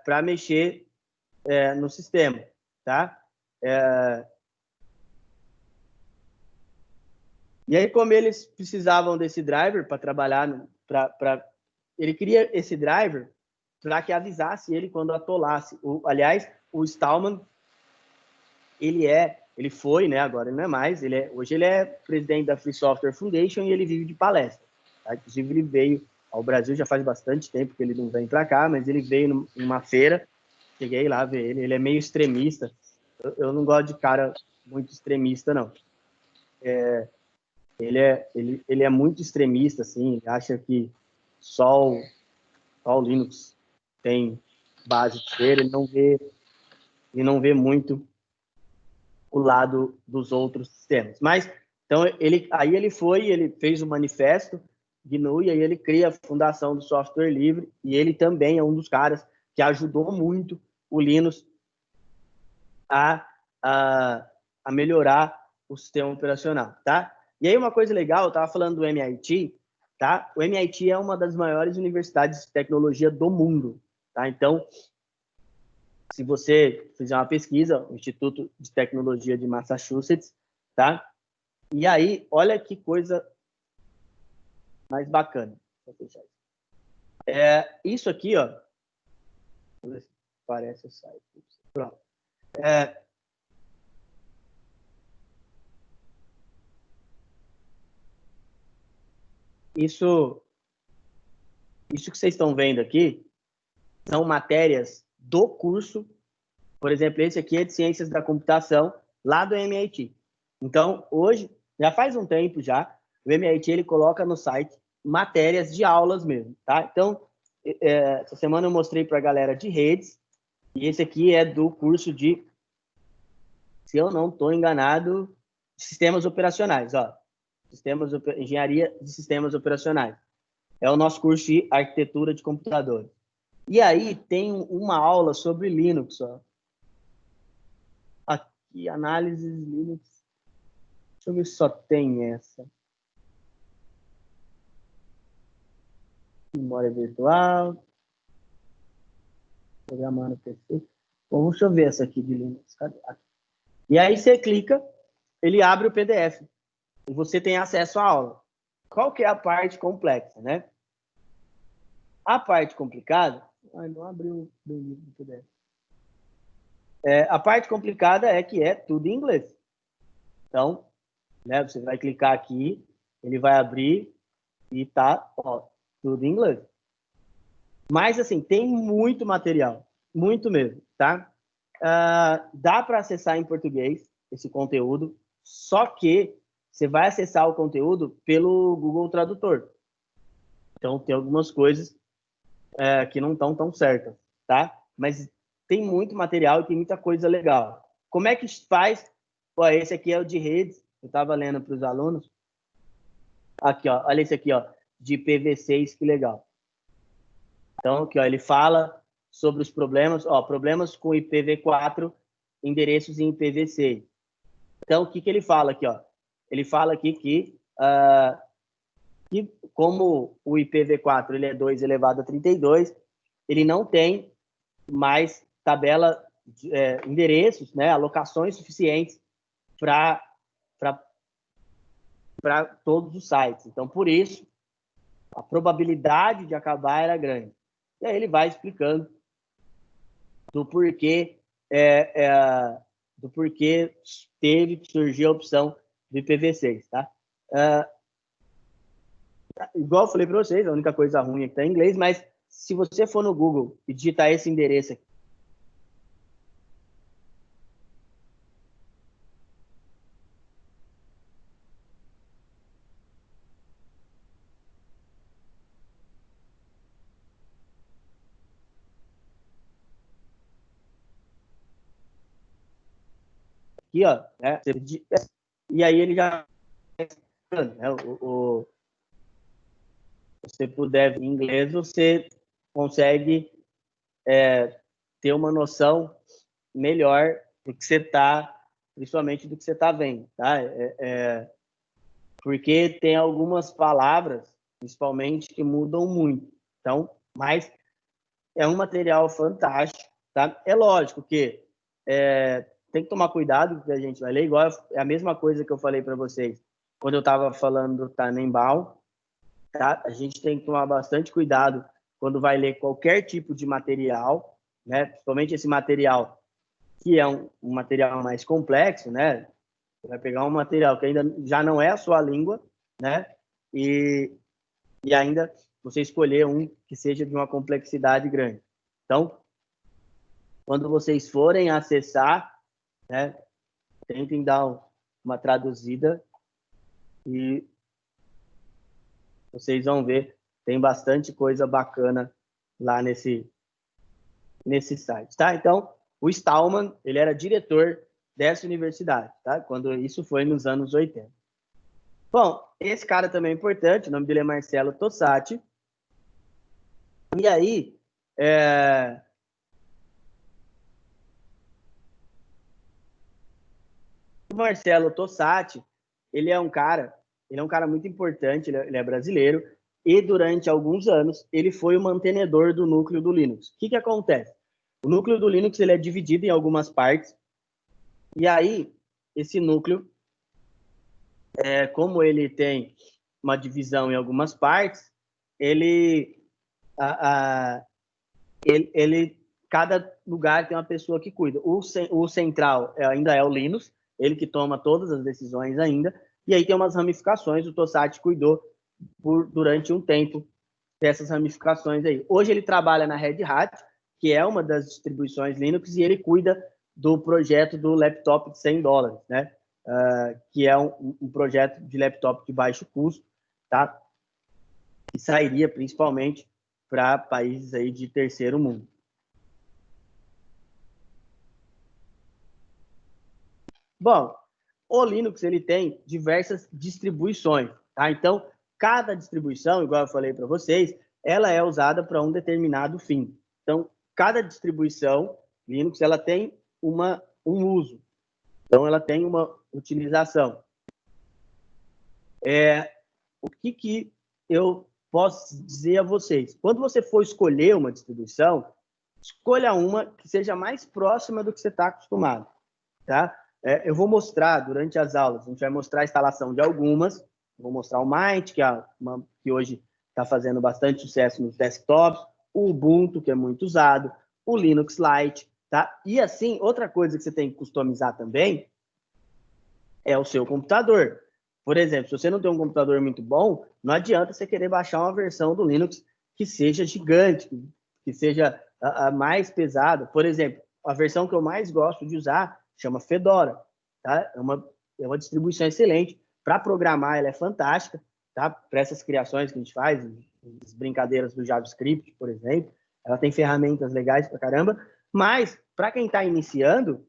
para mexer no sistema, tá? E aí, como eles precisavam desse driver para trabalhar, ele queria esse driver para que avisasse ele quando atolasse. Aliás, o Stallman, ele foi, né? Agora ele não é mais. Hoje ele é presidente da Free Software Foundation e ele vive de palestra. Tá? Inclusive, ele veio ao Brasil já faz bastante tempo que ele não vem para cá, mas ele veio numa feira. Cheguei lá ver ele. Ele é meio extremista. Eu não gosto de cara muito extremista, não. Ele é muito extremista, assim. Ele acha que só o Linux tem base de ser. Ele não vê muito o lado dos outros sistemas. Mas, então, ele fez o manifesto GNU, e aí ele cria a Fundação do Software Livre, e ele também é um dos caras que ajudou muito o Linux a melhorar o sistema operacional, tá? E aí uma coisa legal, eu estava falando do MIT, tá? O MIT é uma das maiores universidades de tecnologia do mundo, tá? Então, se você fizer uma pesquisa, o Instituto de Tecnologia de Massachusetts, tá? E aí, olha que coisa mais bacana. Vou fechar isso. Isso aqui, ó. Vamos ver se parece o site. Pronto. Isso que vocês estão vendo aqui são matérias do curso. Por exemplo, esse aqui é de Ciências da Computação, lá do MIT. Então, hoje, já faz um tempo já, o MIT ele coloca no site matérias de aulas mesmo, tá? Então, essa semana eu mostrei para a galera de redes, e esse aqui é do curso de, se eu não estou enganado, sistemas operacionais, ó. Engenharia de sistemas operacionais. É o nosso curso de arquitetura de computadores. E aí tem uma aula sobre Linux, ó. Aqui, análises Linux. Deixa eu ver se só tem essa. Memória virtual. Programando PC. Bom, deixa eu ver essa aqui de Linux. Cadê? E aí você clica, ele abre o PDF. E você tem acesso à aula. Qual que é a parte complexa, né? A parte complicada... Ai, não abriu o livro do PDF. A parte complicada é que é tudo em inglês. Então, né, você vai clicar aqui, ele vai abrir E tá, ó, tudo em inglês. Mas, assim, tem muito material, muito mesmo, tá? Dá para acessar em português esse conteúdo, só que você vai acessar o conteúdo pelo Google Tradutor. Então, tem algumas coisas que não estão tão certas, tá? Mas tem muito material e tem muita coisa legal. Como é que faz? Ó, esse aqui é o de redes, eu estava lendo para os alunos. Aqui, ó, olha esse aqui, ó, de IPv6, que legal. Então, aqui, ó, ele fala sobre os problemas, ó, problemas com IPv4, endereços em IPv6. Então, o que ele fala aqui, ó? Ele fala aqui que como o IPv4 ele é 2 elevado a 32, ele não tem mais tabela de endereços, né, alocações suficientes para todos os sites. Então, por isso, a probabilidade de acabar era grande. E aí ele vai explicando do porquê, do porquê teve que surgir a opção do IPv6, tá? Igual eu falei para vocês, a única coisa ruim é que está em inglês, mas se você for no Google e digitar esse endereço aqui, ó, né, e aí ele já, né, você puder em inglês, você consegue ter uma noção melhor do que você está, principalmente do que você está vendo, tá? Porque tem algumas palavras, principalmente, que mudam muito. Então, mas é um material fantástico, tá? É lógico que tem que tomar cuidado com o que a gente vai ler, igual é a mesma coisa que eu falei para vocês quando eu estava falando do Tannenbaum, tá? A gente tem que tomar bastante cuidado quando vai ler qualquer tipo de material, né? Principalmente esse material que é um material mais complexo, né? Você vai pegar um material que ainda já não é a sua língua, né? E ainda você escolher um que seja de uma complexidade grande. Então, quando vocês forem acessar, né, tentem dar uma traduzida e vocês vão ver, tem bastante coisa bacana lá nesse site, tá? Então, o Stallman, ele era diretor dessa universidade, tá? Quando isso foi nos anos 80. Bom, esse cara também é importante, o nome dele é Marcelo Tossati. E aí, o Marcelo Tossati, ele é um cara muito importante, ele é brasileiro, e durante alguns anos ele foi o mantenedor do núcleo do Linux. O que acontece? O núcleo do Linux ele é dividido em algumas partes, e aí esse núcleo, como ele tem uma divisão em algumas partes, cada lugar tem uma pessoa que cuida. O central ainda é o Linux, ele que toma todas as decisões ainda, e aí tem umas ramificações, o Tossati cuidou durante um tempo dessas ramificações aí. Hoje ele trabalha na Red Hat, que é uma das distribuições Linux, e ele cuida do projeto do laptop de $100, né? Que é um projeto de laptop de baixo custo, tá? Que sairia principalmente para países aí de terceiro mundo. Bom, o Linux ele tem diversas distribuições, tá? Então, cada distribuição, igual eu falei para vocês, ela é usada para um determinado fim. Então, cada distribuição Linux ela tem um uso. Então, ela tem uma utilização. O que eu posso dizer a vocês? Quando você for escolher uma distribuição, escolha uma que seja mais próxima do que você está acostumado, tá? Eu vou mostrar durante as aulas, a gente vai mostrar a instalação de algumas, vou mostrar o Mint, que hoje está fazendo bastante sucesso nos desktops, o Ubuntu, que é muito usado, o Linux Lite, tá? E assim, outra coisa que você tem que customizar também é o seu computador. Por exemplo, se você não tem um computador muito bom, não adianta você querer baixar uma versão do Linux que seja gigante, que seja a mais pesada. Por exemplo, a versão que eu mais gosto de usar chama Fedora. Tá? É uma distribuição excelente. Para programar, ela é fantástica. Tá? Para essas criações que a gente faz, as brincadeiras do JavaScript, por exemplo, ela tem ferramentas legais pra caramba. Mas, para quem está iniciando,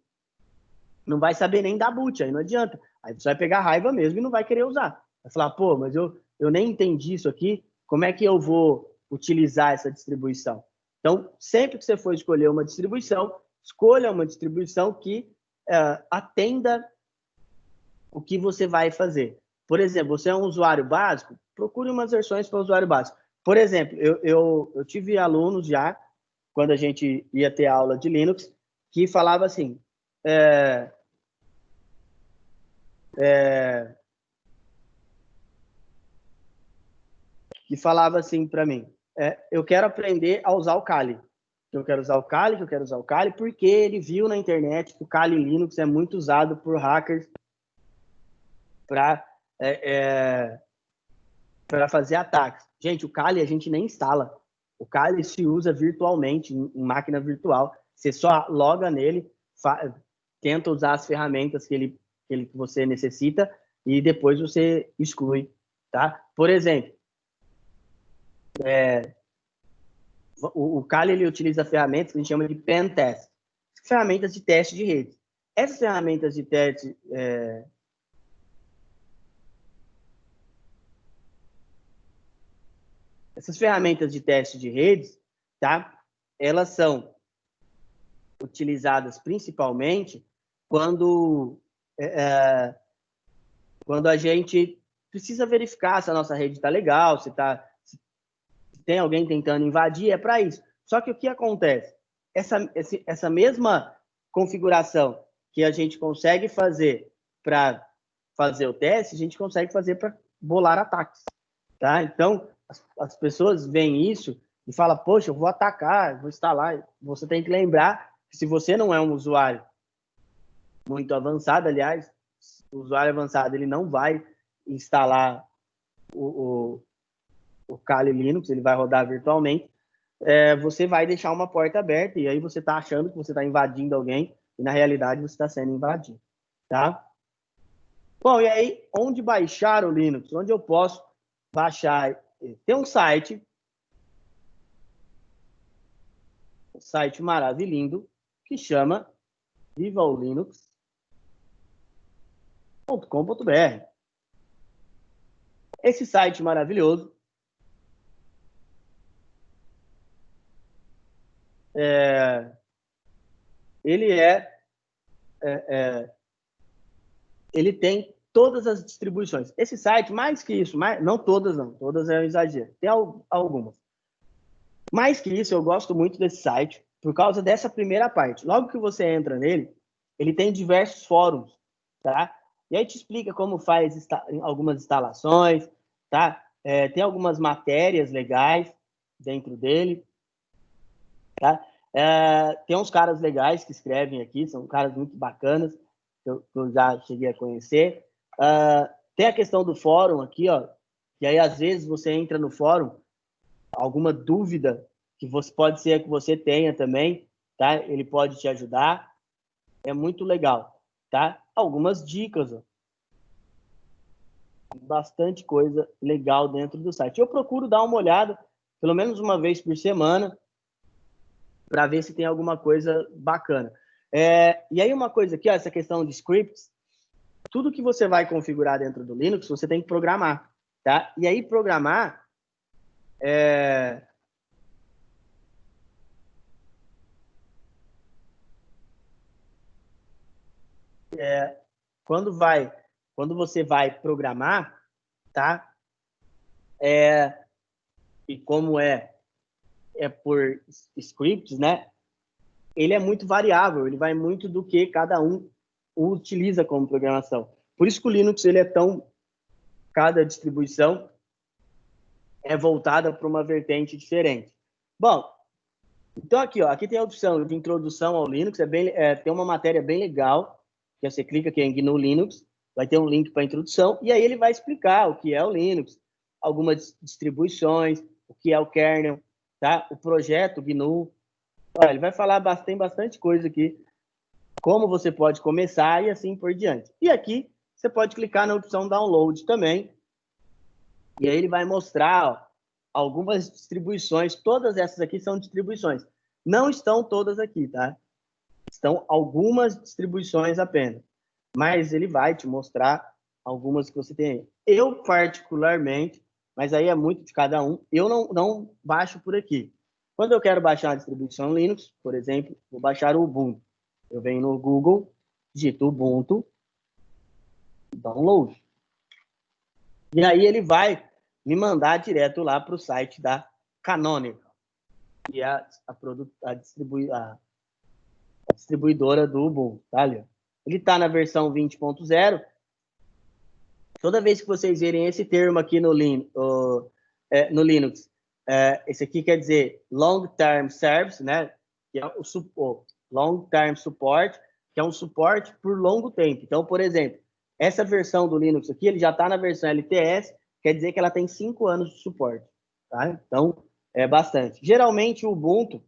não vai saber nem dar boot, aí não adianta. Aí você vai pegar raiva mesmo e não vai querer usar. Vai falar, pô, mas eu nem entendi isso aqui, como é que eu vou utilizar essa distribuição? Então, sempre que você for escolher uma distribuição, escolha uma distribuição que atenda o que você vai fazer. Por exemplo, você é um usuário básico, procure umas versões para usuário básico. Por exemplo, eu tive alunos já, quando a gente ia ter aula de Linux, que falava assim, que falava assim para mim, eu quero aprender a usar o Kali. Eu quero usar o Kali, porque ele viu na internet que o Kali Linux é muito usado por hackers para fazer ataques. Gente, o Kali a gente nem instala. O Kali se usa virtualmente, em máquina virtual. Você só loga nele, tenta usar as ferramentas que você necessita e depois você exclui. Tá? Por exemplo, o Kali ele utiliza ferramentas que a gente chama de pen test, ferramentas de teste de redes. Essas ferramentas de teste de redes, tá? Elas são utilizadas principalmente quando a gente precisa verificar se a nossa rede está legal, se tem alguém tentando invadir, é para isso. Só que o que acontece? Essa mesma configuração que a gente consegue fazer para fazer o teste, a gente consegue fazer para bolar ataques. Tá? Então, as pessoas veem isso e falam, poxa, eu vou atacar, vou instalar. Você tem que lembrar que se você não é um usuário muito avançado, aliás, o usuário avançado ele não vai instalar o Kali Linux, ele vai rodar virtualmente, você vai deixar uma porta aberta e aí você está achando que você está invadindo alguém e na realidade você está sendo invadido, tá? Bom, e aí, onde baixar o Linux? Onde eu posso baixar? Tem um site maravilhoso que chama vivaolinux.com.br. Esse site maravilhoso ele tem todas as distribuições. Esse site, mais que isso, não todas não, todas é um exagero, tem algumas. Mais que isso, eu gosto muito desse site por causa dessa primeira parte. Logo que você entra nele, ele tem diversos fóruns, tá? E aí te explica como faz algumas instalações, tá? Tem algumas matérias legais dentro dele, tá? Tem uns caras legais que escrevem aqui, são caras muito bacanas, que eu já cheguei a conhecer. Tem a questão do fórum aqui, ó, e aí às vezes você entra no fórum, alguma dúvida que pode ser que você tenha também, tá? Ele pode te ajudar, é muito legal, tá? Algumas dicas, ó. Bastante coisa legal dentro do site. Eu procuro dar uma olhada, pelo menos uma vez por semana, para ver se tem alguma coisa bacana. E aí uma coisa aqui, ó, essa questão de scripts, tudo que você vai configurar dentro do Linux, você tem que programar, tá? E aí programar quando você vai programar, tá? E como é por scripts, né? Ele é muito variável, ele vai muito do que cada um utiliza como programação. Por isso que o Linux ele é tão, cada distribuição é voltada para uma vertente diferente. Bom, então aqui, ó, aqui tem a opção de introdução ao Linux, tem uma matéria bem legal, que você clica aqui em GNU Linux, vai ter um link para a introdução, e aí ele vai explicar o que é o Linux, algumas distribuições, o que é o kernel, tá? O projeto GNU. Olha, ele vai falar, tem bastante coisa aqui, como você pode começar e assim por diante. E aqui você pode clicar na opção Download também, e aí ele vai mostrar, ó, algumas distribuições. Todas essas aqui são distribuições. Não estão todas aqui, tá? Estão algumas distribuições apenas. Mas ele vai te mostrar algumas que você tem aí. Eu, particularmente, mas aí é muito de cada um, eu não baixo por aqui. Quando eu quero baixar uma distribuição Linux, por exemplo, vou baixar o Ubuntu. Eu venho no Google, digito Ubuntu, download. E aí ele vai me mandar direto lá para o site da Canonical, que é a distribuidora do Ubuntu, tá ali? Ele está na versão 20.0. Toda vez que vocês verem esse termo aqui no Linux, esse aqui quer dizer Long Term Service, né? Que é o Long Term Support, que é um suporte por longo tempo. Então, por exemplo, essa versão do Linux aqui, ele já está na versão LTS, quer dizer que ela tem 5 anos de suporte, tá? Então, é bastante. Geralmente, o Ubuntu,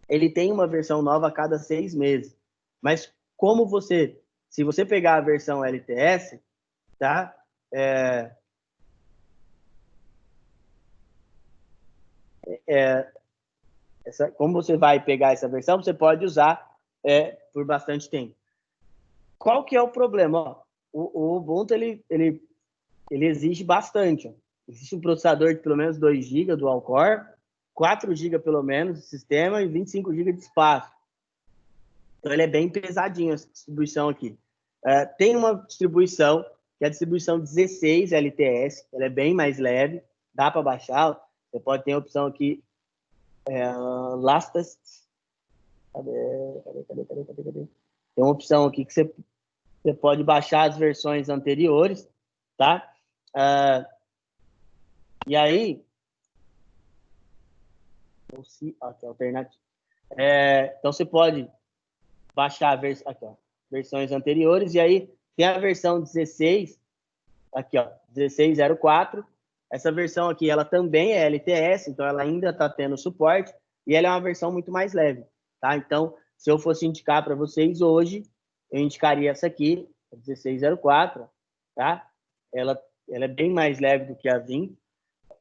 ele tem uma versão nova a cada 6 meses. Mas se você pegar a versão LTS, tá? Como você vai pegar essa versão, você pode usar por bastante tempo. Qual que é o problema? Ó, o Ubuntu, ele exige bastante. Ó. Existe um processador de pelo menos 2 GB dual core, 4 GB pelo menos de sistema e 25 GB de espaço. Então, ele é bem pesadinho, essa distribuição aqui. Tem uma distribuição, que é a distribuição 16 LTS, ela é bem mais leve, dá para baixar. Você pode ter a opção aqui, Lastas. Cadê? Tem uma opção aqui que você pode baixar as versões anteriores, tá? E aí, aqui, alternativo. Então, você pode baixar versões anteriores, e aí tem a versão 16, aqui, ó, 16.04. Essa versão aqui, ela também é LTS, então ela ainda está tendo suporte, e ela é uma versão muito mais leve, tá? Então, se eu fosse indicar para vocês hoje, eu indicaria essa aqui, 16.04, tá? Ela é bem mais leve do que a 20,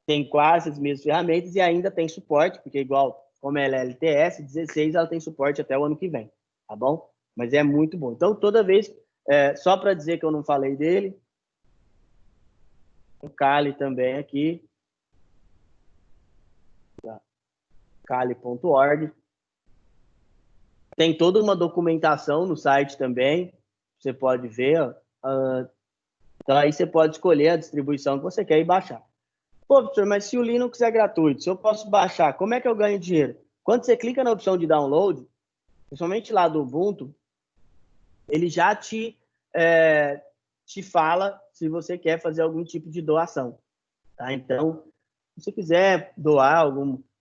tem quase as mesmas ferramentas e ainda tem suporte, porque igual como ela é LTS, 16 ela tem suporte até o ano que vem, tá bom? Mas é muito bom. Então, toda vez, só para dizer que eu não falei dele, o Kali também aqui, kali.org. Tem toda uma documentação no site também, você pode ver. Então, aí você pode escolher a distribuição que você quer e baixar. Pô, professor, mas se o Linux é gratuito, se eu posso baixar, como é que eu ganho dinheiro? Quando você clica na opção de download, principalmente lá do Ubuntu, ele já te fala se você quer fazer algum tipo de doação. Tá? Então, se você quiser doar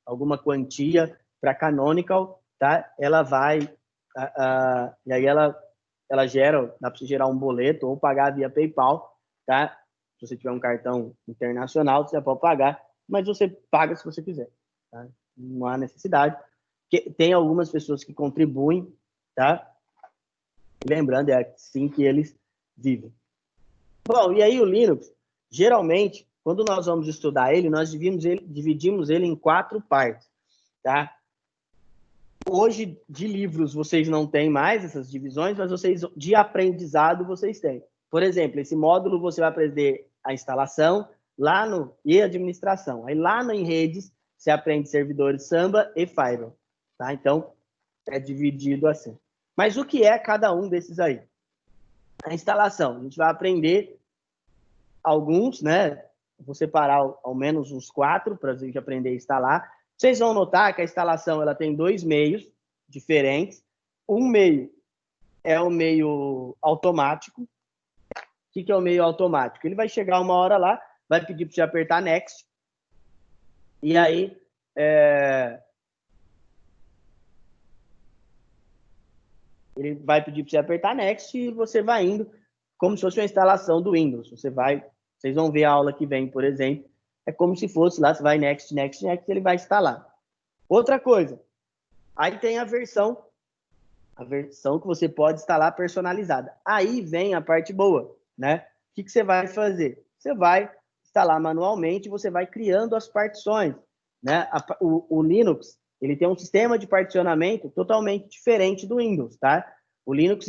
alguma quantia para Canonical, tá? Ela vai, e aí ela dá para você gerar um boleto ou pagar via PayPal, tá? Se você tiver um cartão internacional, você pode pagar, mas você paga se você quiser, tá? Não há necessidade. Tem algumas pessoas que contribuem, tá? Lembrando, é assim que eles vivem. Bom, e aí o Linux, geralmente, quando nós vamos estudar ele, nós dividimos ele em 4 partes, tá? Hoje, de livros, vocês não têm mais essas divisões, mas de aprendizado, vocês têm. Por exemplo, esse módulo você vai aprender a instalação e a administração. Aí lá em redes, você aprende servidores Samba e Firewall, tá? Então, é dividido assim. Mas o que é cada um desses aí? A instalação. A gente vai aprender alguns, né? Vou separar ao menos uns 4 para a gente aprender a instalar. Vocês vão notar que a instalação ela tem 2 meios diferentes. Um meio é o meio automático. O que é o meio automático? Ele vai chegar uma hora lá, vai pedir para você apertar Next. E aí, ele vai pedir para você apertar Next e você vai indo. como se fosse uma instalação do Windows. Vocês vão ver a aula que vem, por exemplo, é como se fosse lá, você vai next, next, next, ele vai instalar. Outra coisa, aí tem a versão que você pode instalar personalizada. Aí vem a parte boa, né? O que você vai fazer? Você vai instalar manualmente, você vai criando as partições, né? O Linux, ele tem um sistema de particionamento totalmente diferente do Windows, tá? O Linux,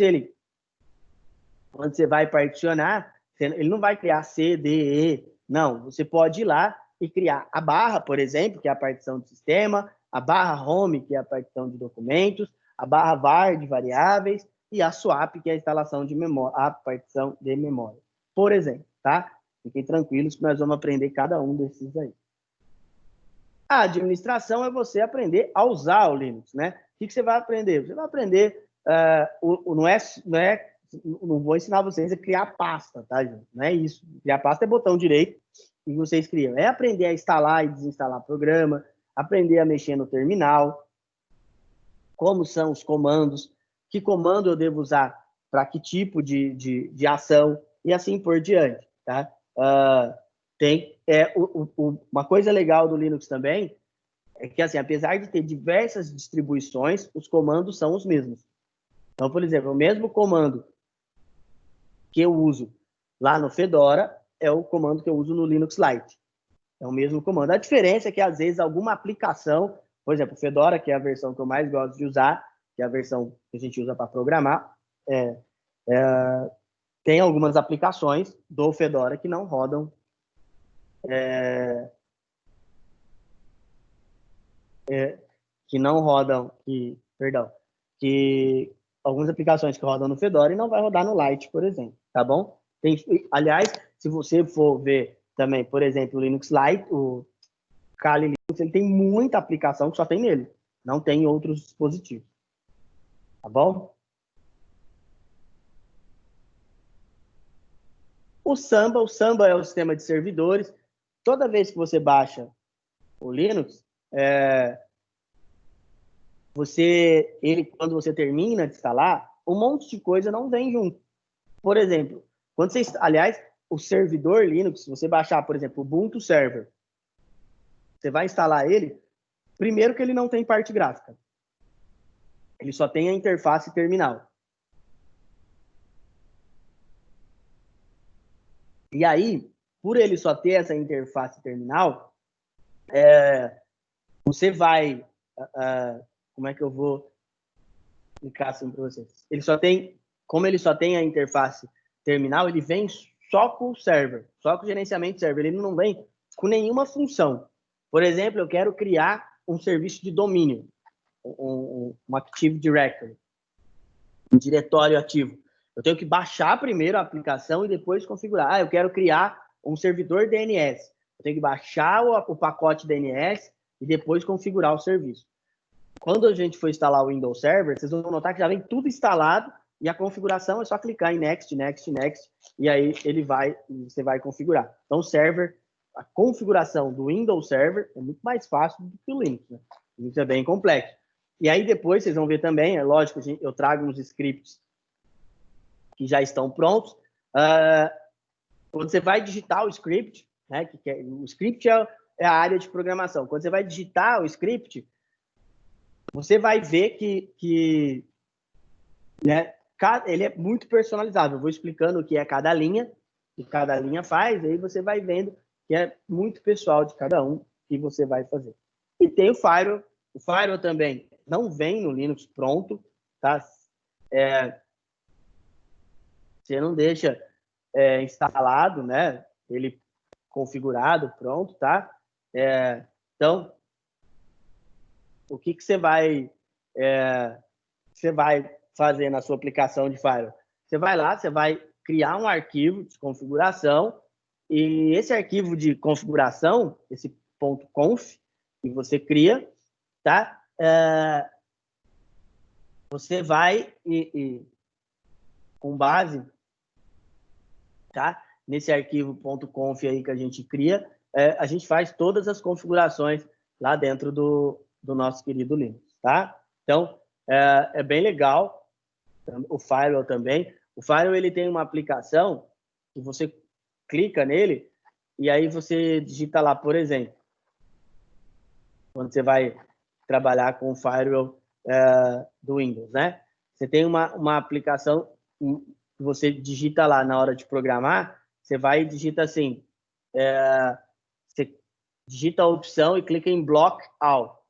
quando você vai particionar, ele não vai criar C, D, E, não. Você pode ir lá e criar a barra, por exemplo, que é a partição de sistema, a barra home, que é a partição de documentos, a barra var de variáveis e a swap, que é a instalação de memória, a partição de memória. Por exemplo, tá? Fiquem tranquilos que nós vamos aprender cada um desses aí. A administração é você aprender a usar o Linux, né? O que você vai aprender? Você vai aprender, não vou ensinar vocês a criar pasta, tá, gente? Não é isso. Criar pasta é botão direito e vocês criam. É aprender a instalar e desinstalar programa, aprender a mexer no terminal, como são os comandos, que comando eu devo usar para que tipo de ação e assim por diante, tá? Uma coisa legal do Linux também é que, assim, apesar de ter diversas distribuições, os comandos são os mesmos. Então, por exemplo, o mesmo comando que eu uso lá no Fedora é o comando que eu uso no Linux Lite. É o mesmo comando. A diferença é que, às vezes, alguma aplicação, por exemplo, o Fedora, que é a versão que eu mais gosto de usar, que é a versão que a gente usa para programar, tem algumas aplicações do Fedora que não rodam que algumas aplicações que rodam no Fedora e não vai rodar no Lite, por exemplo, tá bom? Aliás, se você for ver também, por exemplo, o Linux Lite, o Kali Linux, ele tem muita aplicação que só tem nele, não tem em outros dispositivos, tá bom? O Samba é o sistema de servidores. Toda vez que você baixa o Linux, quando você termina de instalar, um monte de coisa não vem junto. Por exemplo, aliás, o servidor Linux, se você baixar, por exemplo, o Ubuntu Server, você vai instalar ele, primeiro que ele não tem parte gráfica. Ele só tem a interface terminal. E aí, por ele só ter essa interface terminal, você vai... como é que eu vou explicar assim para vocês? Como ele só tem a interface terminal, ele vem só com o server, só com o gerenciamento de server. Ele não vem com nenhuma função. Por exemplo, eu quero criar um serviço de domínio, um Active Directory, um diretório ativo. Eu tenho que baixar primeiro a aplicação e depois configurar. Eu quero criar um servidor DNS. Eu tenho que baixar o pacote DNS e depois configurar o serviço. Quando a gente for instalar o Windows Server, vocês vão notar que já vem tudo instalado e a configuração é só clicar em Next, Next, Next, e aí você vai configurar. Então, a configuração do Windows Server é muito mais fácil do que o Linux, né? O Linux é bem complexo. E aí depois vocês vão ver também, é lógico, eu trago uns scripts que já estão prontos. Quando você vai digitar o script, né, o script é a área de programação. Quando você vai digitar o script, você vai ver que né, ele é muito personalizável. Eu vou explicando o que é cada linha, que cada linha faz, aí você vai vendo que é muito pessoal de cada um que você vai fazer. E tem o Firewall. O Firewall também não vem no Linux pronto, tá? Você não deixa instalado, né? Ele configurado, pronto, tá? Então, o que você vai fazer na sua aplicação de Firewall? Você vai lá, você vai criar um arquivo de configuração e esse arquivo de configuração, esse .conf que você cria, tá? Você vai com base, tá? Nesse arquivo .conf aí que a gente cria, a gente faz todas as configurações lá dentro do nosso querido Linux, tá? Então, é bem legal. O Firewall também. O Firewall, ele tem uma aplicação que você clica nele e aí você digita lá, por exemplo, quando você vai trabalhar com o Firewall do Windows, né? Você tem uma aplicação que você digita lá na hora de programar, você vai e digita assim, você digita a opção e clica em Block All,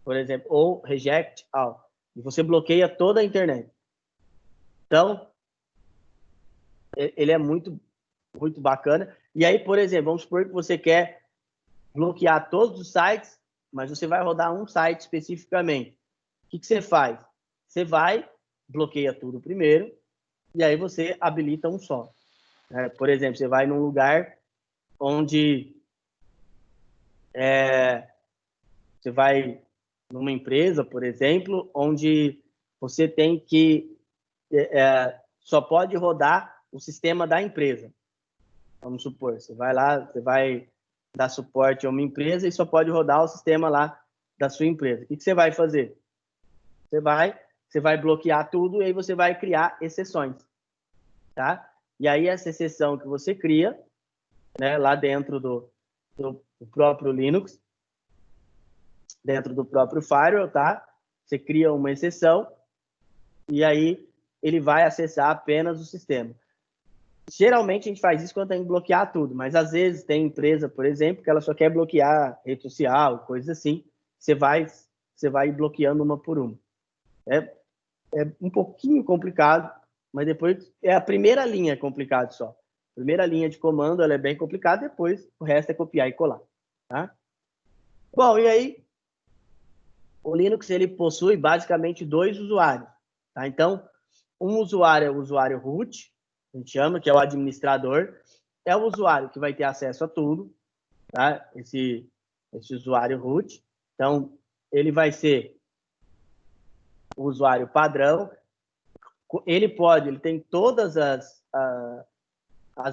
por exemplo, ou Reject All, e você bloqueia toda a internet. Então, ele é muito, muito bacana. E aí, por exemplo, vamos supor que você quer bloquear todos os sites, mas você vai rodar um site especificamente. O que você faz? Você vai, bloqueia tudo primeiro, e aí você habilita um só. Por exemplo, você vai num lugar onde você vai numa empresa, por exemplo, onde você tem que só pode rodar o sistema da empresa. Vamos supor, você vai lá, você vai dar suporte a uma empresa e só pode rodar o sistema lá da sua empresa. O que você vai fazer? Você vai bloquear tudo e aí você vai criar exceções, tá? E aí essa exceção que você cria, né, lá dentro do próprio Linux, dentro do próprio Firewall, tá? Você cria uma exceção e aí ele vai acessar apenas o sistema. Geralmente a gente faz isso quando tem que bloquear tudo, mas às vezes tem empresa, por exemplo, que ela só quer bloquear rede social, coisas assim. Você vai bloqueando uma por uma. É um pouquinho complicado, mas depois é a primeira linha complicado só. A primeira linha de comando ela é bem complicada, depois o resto é copiar e colar, tá? Bom, e aí o Linux ele possui basicamente dois usuários, tá? Então, um usuário é o usuário root, a gente chama, que é o administrador, é o usuário que vai ter acesso a tudo, tá? Esse usuário root. Então, ele vai ser o usuário padrão. Ele tem todas as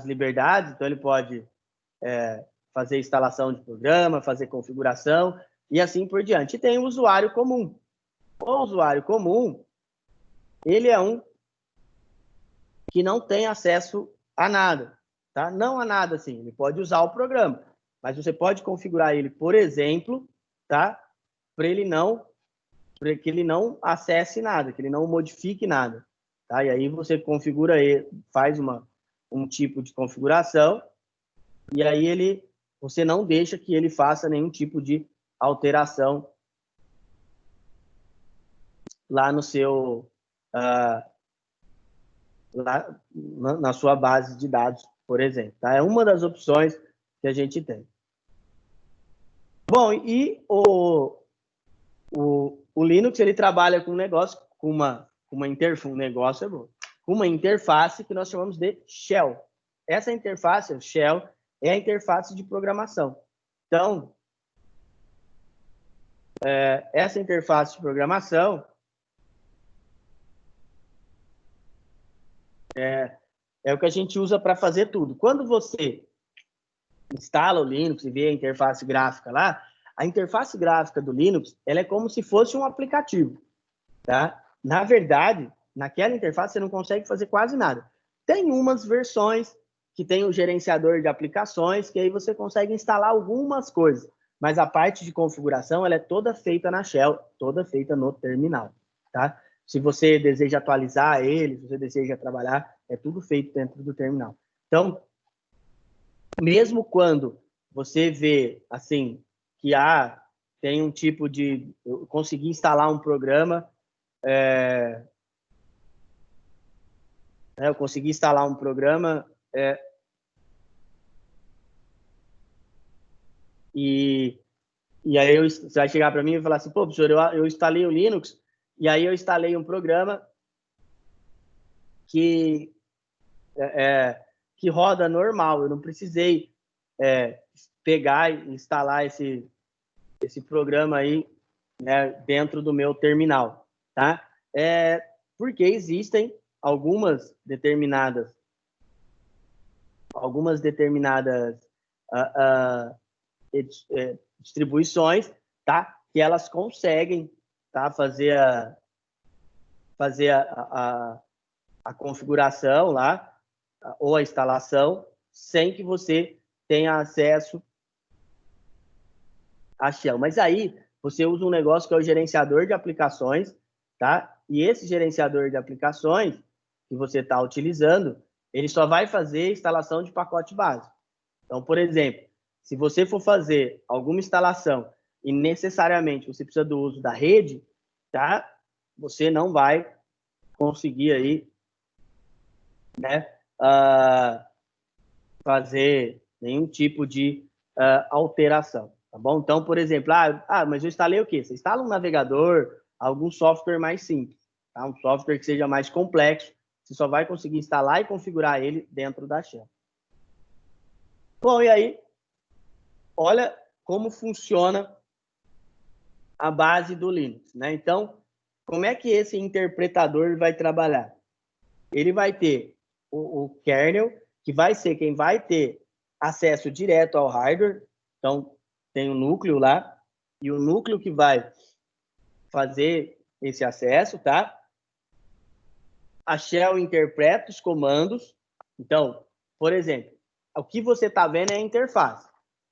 liberdades, então ele pode fazer instalação de programa, fazer configuração e assim por diante. E tem o usuário comum. O usuário comum, ele é um que não tem acesso a nada, tá? Não a nada, assim, ele pode usar o programa, mas você pode configurar ele, por exemplo, tá? Para que ele não acesse nada, que ele não modifique nada, tá? E aí você configura ele, faz um tipo de configuração e aí você não deixa que ele faça nenhum tipo de alteração lá no seu lá na sua base de dados, por exemplo. Tá? É uma das opções que a gente tem. Bom, e o Linux ele trabalha com um negócio, com uma interface, um negócio é bom, com uma interface que nós chamamos de Shell. Essa interface, Shell, é a interface de programação. Então, essa interface de programação é o que a gente usa para fazer tudo. Quando você instala o Linux e vê a interface gráfica lá, a interface gráfica do Linux ela é como se fosse um aplicativo. Tá? Na verdade, naquela interface você não consegue fazer quase nada. Tem umas versões que tem o gerenciador de aplicações, que aí você consegue instalar algumas coisas, mas a parte de configuração ela é toda feita na Shell, toda feita no terminal. Tá? Se você deseja atualizar ele, se você deseja trabalhar, é tudo feito dentro do terminal. Então, mesmo quando você vê assim que tem um tipo de eu consegui instalar um programa, eu consegui instalar um programa e aí você vai chegar para mim e falar assim, pô, professor, eu instalei o Linux e aí eu instalei um programa que que roda normal, eu não precisei pegar e instalar esse programa aí, né, dentro do meu terminal, tá? Porque existem algumas determinadas distribuições, tá? Que elas conseguem, tá? Fazer a configuração lá, ou a instalação, sem que você tenha acesso a Shell. Mas aí, você usa um negócio que é o gerenciador de aplicações, tá? E esse gerenciador de aplicações que você está utilizando, ele só vai fazer instalação de pacote base. Então, por exemplo, se você for fazer alguma instalação e necessariamente você precisa do uso da rede, tá? Você não vai conseguir aí, né, fazer nenhum tipo de alteração, tá bom? Então, por exemplo, mas eu instalei o quê? Você instala um navegador, algum software mais simples, tá? Um software que seja mais complexo, você só vai conseguir instalar e configurar ele dentro da Shell. Bom, e aí, olha como funciona a base do Linux, né? Então, como é que esse interpretador vai trabalhar? Ele vai ter o kernel, que vai ser quem vai ter acesso direto ao hardware. Então, tem um núcleo lá, e o núcleo que vai fazer esse acesso, tá? A Shell interpreta os comandos. Então, por exemplo, o que você está vendo é a interface.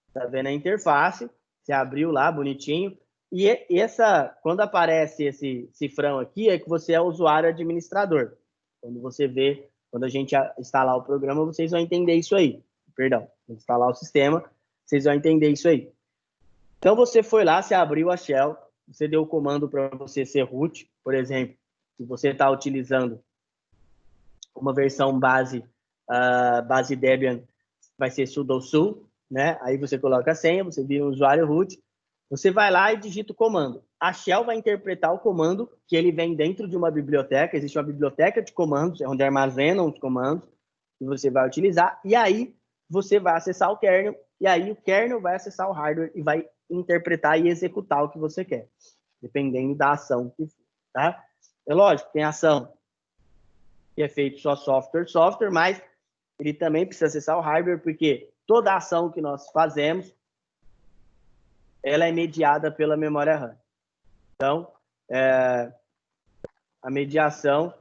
Está vendo a interface, você abriu lá, bonitinho. E quando aparece esse cifrão aqui, é que você é usuário administrador. Quando você vê, quando a gente instalar o programa, vocês vão entender isso aí. Perdão, instalar o sistema, vocês vão entender isso aí. Então, você foi lá, você abriu a Shell, você deu o comando para você ser root, por exemplo, se você está utilizando uma versão base Debian, vai ser sudo su, né? Aí você coloca a senha, você vira um usuário root, você vai lá e digita o comando. A Shell vai interpretar o comando, que ele vem dentro de uma biblioteca, existe uma biblioteca de comandos, é onde armazenam os comandos que você vai utilizar, e aí você vai acessar o kernel, e aí o kernel vai acessar o hardware e vai interpretar e executar o que você quer, dependendo da ação que for, tá? É lógico, tem ação que é feito só software, mas ele também precisa acessar o hardware, porque toda ação que nós fazemos, ela é mediada pela memória RAM. Então, a mediação,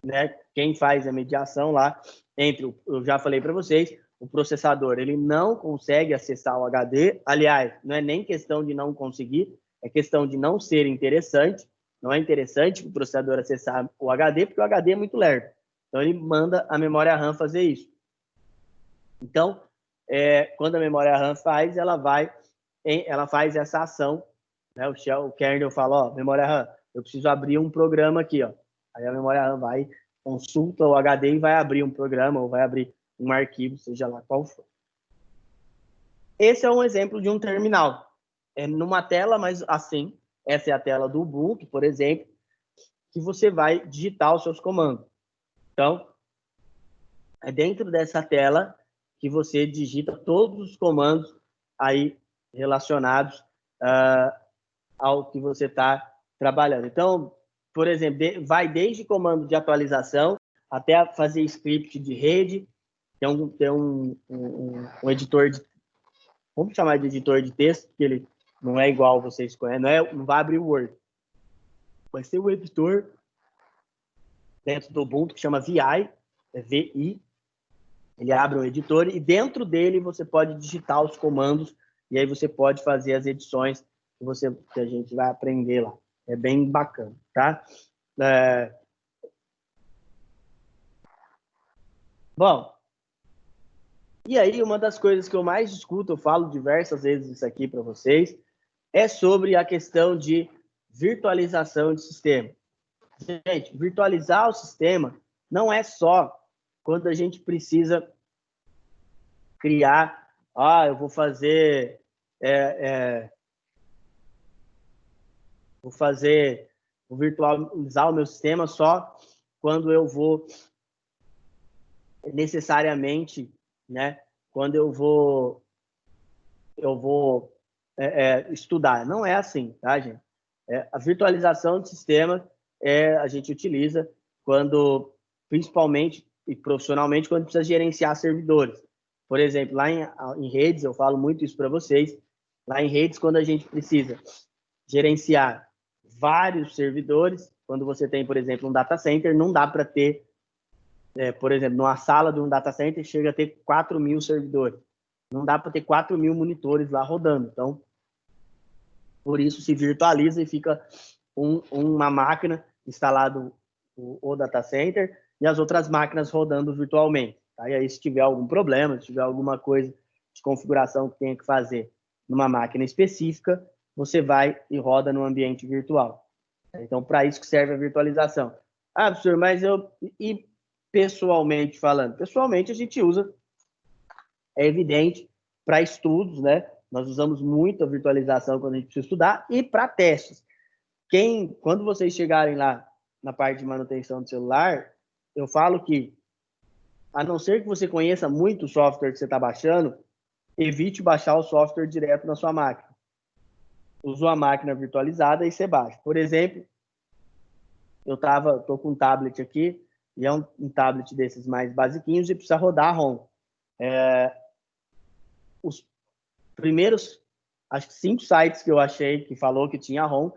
né, quem faz a mediação lá, eu já falei para vocês, o processador, ele não consegue acessar o HD, aliás, não é nem questão de não conseguir, é questão de não ser interessante, não é interessante o processador acessar o HD, porque o HD é muito lerdo. Então, ele manda a memória RAM fazer isso. Então, quando a memória RAM faz, ela faz essa ação, né? O kernel fala, memória RAM, eu preciso abrir um programa aqui, ó. Aí a memória RAM vai, consulta o HD e vai abrir um programa, ou vai abrir um arquivo, seja lá qual for. Esse é um exemplo de um terminal. É numa tela, mas assim, essa é a tela do Ubuntu, por exemplo, que você vai digitar os seus comandos. Então, é dentro dessa tela que você digita todos os comandos aí relacionados ao que você está trabalhando. Então, por exemplo, vai desde comando de atualização até fazer script de rede, tem um editor de... Vamos chamar de editor de texto, porque ele não é igual vocês conhecem, não vai abrir o Word. Vai ser um editor dentro do Ubuntu que chama VI, VI. Ele abre um editor e dentro dele você pode digitar os comandos e aí você pode fazer as edições que a gente vai aprender lá. É bem bacana, tá? Bom, e aí uma das coisas que eu mais discuto, eu falo diversas vezes isso aqui para vocês, é sobre a questão de virtualização de sistema. Gente, virtualizar o sistema não é só quando a gente precisa criar, eu vou virtualizar o meu sistema só quando eu vou necessariamente, né? Quando eu vou estudar. Não é assim, tá, gente? A virtualização de sistemas a gente utiliza principalmente e profissionalmente, quando precisa gerenciar servidores. Por exemplo, lá em redes, eu falo muito isso para vocês, lá em redes, quando a gente precisa gerenciar vários servidores, quando você tem, por exemplo, um data center, não dá para ter, por exemplo, numa sala de um data center, chega a ter 4.000 servidores. Não dá para ter 4.000 monitores lá rodando. Então, por isso se virtualiza e fica uma máquina instalado o data center e as outras máquinas rodando virtualmente. Tá? E aí, se tiver algum problema, se tiver alguma coisa de configuração que tenha que fazer numa máquina específica, você vai e roda no ambiente virtual. Então, para isso que serve a virtualização. Ah, professor, mas e pessoalmente falando? Pessoalmente, a gente usa, é evidente, para estudos, né? Nós usamos muito a virtualização quando a gente precisa estudar e para testes. Quando vocês chegarem lá na parte de manutenção do celular, eu falo que, a não ser que você conheça muito o software que você está baixando, evite baixar o software direto na sua máquina. Use uma máquina virtualizada e você baixa. Por exemplo, eu estou com um tablet aqui, e é um tablet desses mais basiquinhos e precisa rodar a ROM. Os primeiros, acho que 5 sites que eu achei que falou que tinha ROM,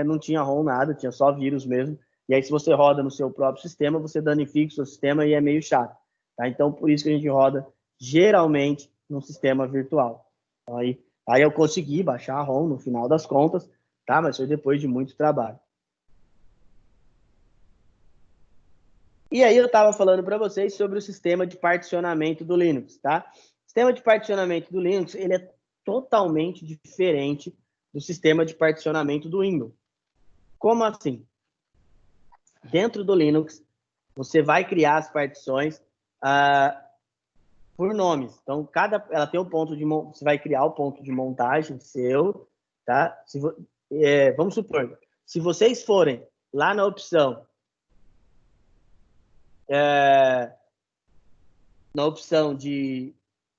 não tinha ROM nada, tinha só vírus mesmo. E aí, se você roda no seu próprio sistema, você danifica o seu sistema e é meio chato. Tá? Então, por isso que a gente roda, geralmente, num sistema virtual. Então, aí eu consegui baixar a ROM no final das contas, tá? Mas foi depois de muito trabalho. E aí eu estava falando para vocês sobre o sistema de particionamento do Linux, tá? O sistema de particionamento do Linux, ele é totalmente diferente do sistema de particionamento do Windows. Como assim? Dentro do Linux, você vai criar as partições por nomes. Então, ela tem um ponto de você vai criar o ponto de montagem seu, tá? Vamos supor, se vocês forem lá na opção de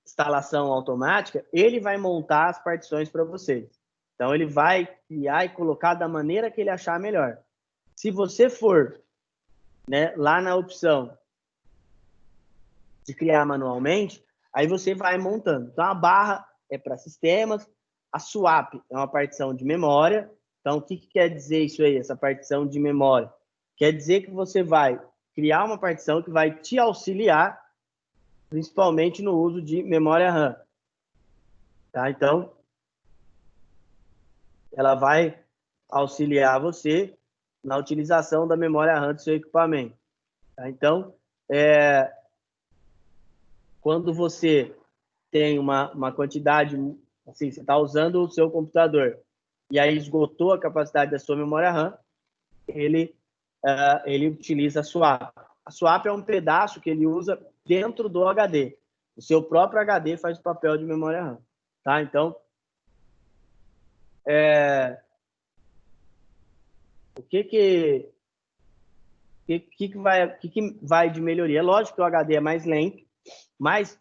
instalação automática, ele vai montar as partições para vocês. Então, ele vai criar e colocar da maneira que ele achar melhor. Se você for, né, lá na opção de criar manualmente, aí você vai montando. Então, a barra é para sistemas, a swap é uma partição de memória. Então, o que quer dizer isso aí, essa partição de memória? Quer dizer que você vai criar uma partição que vai te auxiliar, principalmente no uso de memória RAM. Tá? Então, ela vai auxiliar você na utilização da memória RAM do seu equipamento. Tá? Então, quando você tem uma quantidade, assim, você está usando o seu computador e aí esgotou a capacidade da sua memória RAM, ele utiliza a swap. A swap é um pedaço que ele usa dentro do HD. O seu próprio HD faz o papel de memória RAM. Tá? Então, o que vai de melhoria? É lógico que o HD é mais lento, mas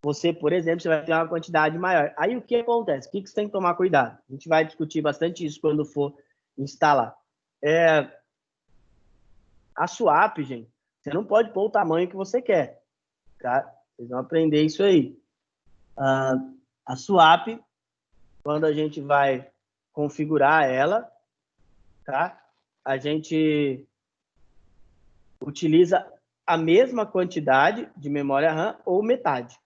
você, por exemplo, você vai ter uma quantidade maior. Aí o que acontece? O que você tem que tomar cuidado? A gente vai discutir bastante isso quando for instalar. A swap, gente, você não pode pôr o tamanho que você quer. Tá? Vocês vão aprender isso aí. A swap, quando a gente vai configurar ela, tá? A gente utiliza a mesma quantidade de memória RAM ou metade,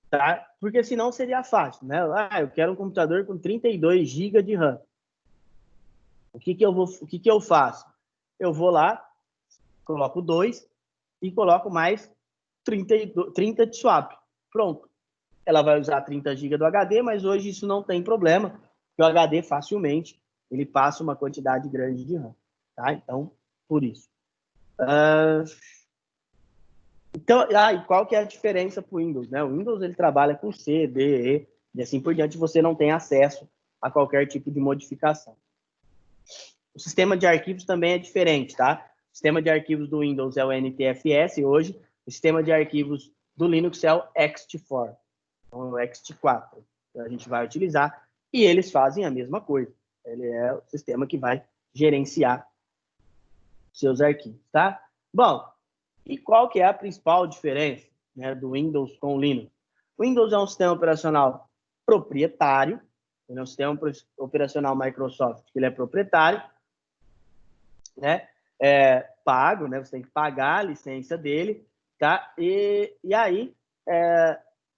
tá? Porque senão seria fácil, né? Eu quero um computador com 32 GB de RAM. O que eu faço? Eu vou lá, coloco 2 e coloco mais 30 de swap. Pronto. Ela vai usar 30 GB do HD, mas hoje isso não tem problema, porque o HD facilmente ele passa uma quantidade grande de RAM, tá? Então, por isso. Então, e qual que é a diferença para o Windows? Né? O Windows ele trabalha com C, D, E, e assim por diante, você não tem acesso a qualquer tipo de modificação. O sistema de arquivos também é diferente, tá? O sistema de arquivos do Windows é o NTFS hoje, o sistema de arquivos do Linux é o ext4, então o ext4 que a gente vai utilizar, e eles fazem a mesma coisa. Ele é o sistema que vai gerenciar seus arquivos, tá? Bom, e qual que é a principal diferença, né, do Windows com o Linux? O Windows é um sistema operacional proprietário, ele é um sistema operacional Microsoft, que ele é proprietário, né, pago, né? Você tem que pagar a licença dele, tá? E aí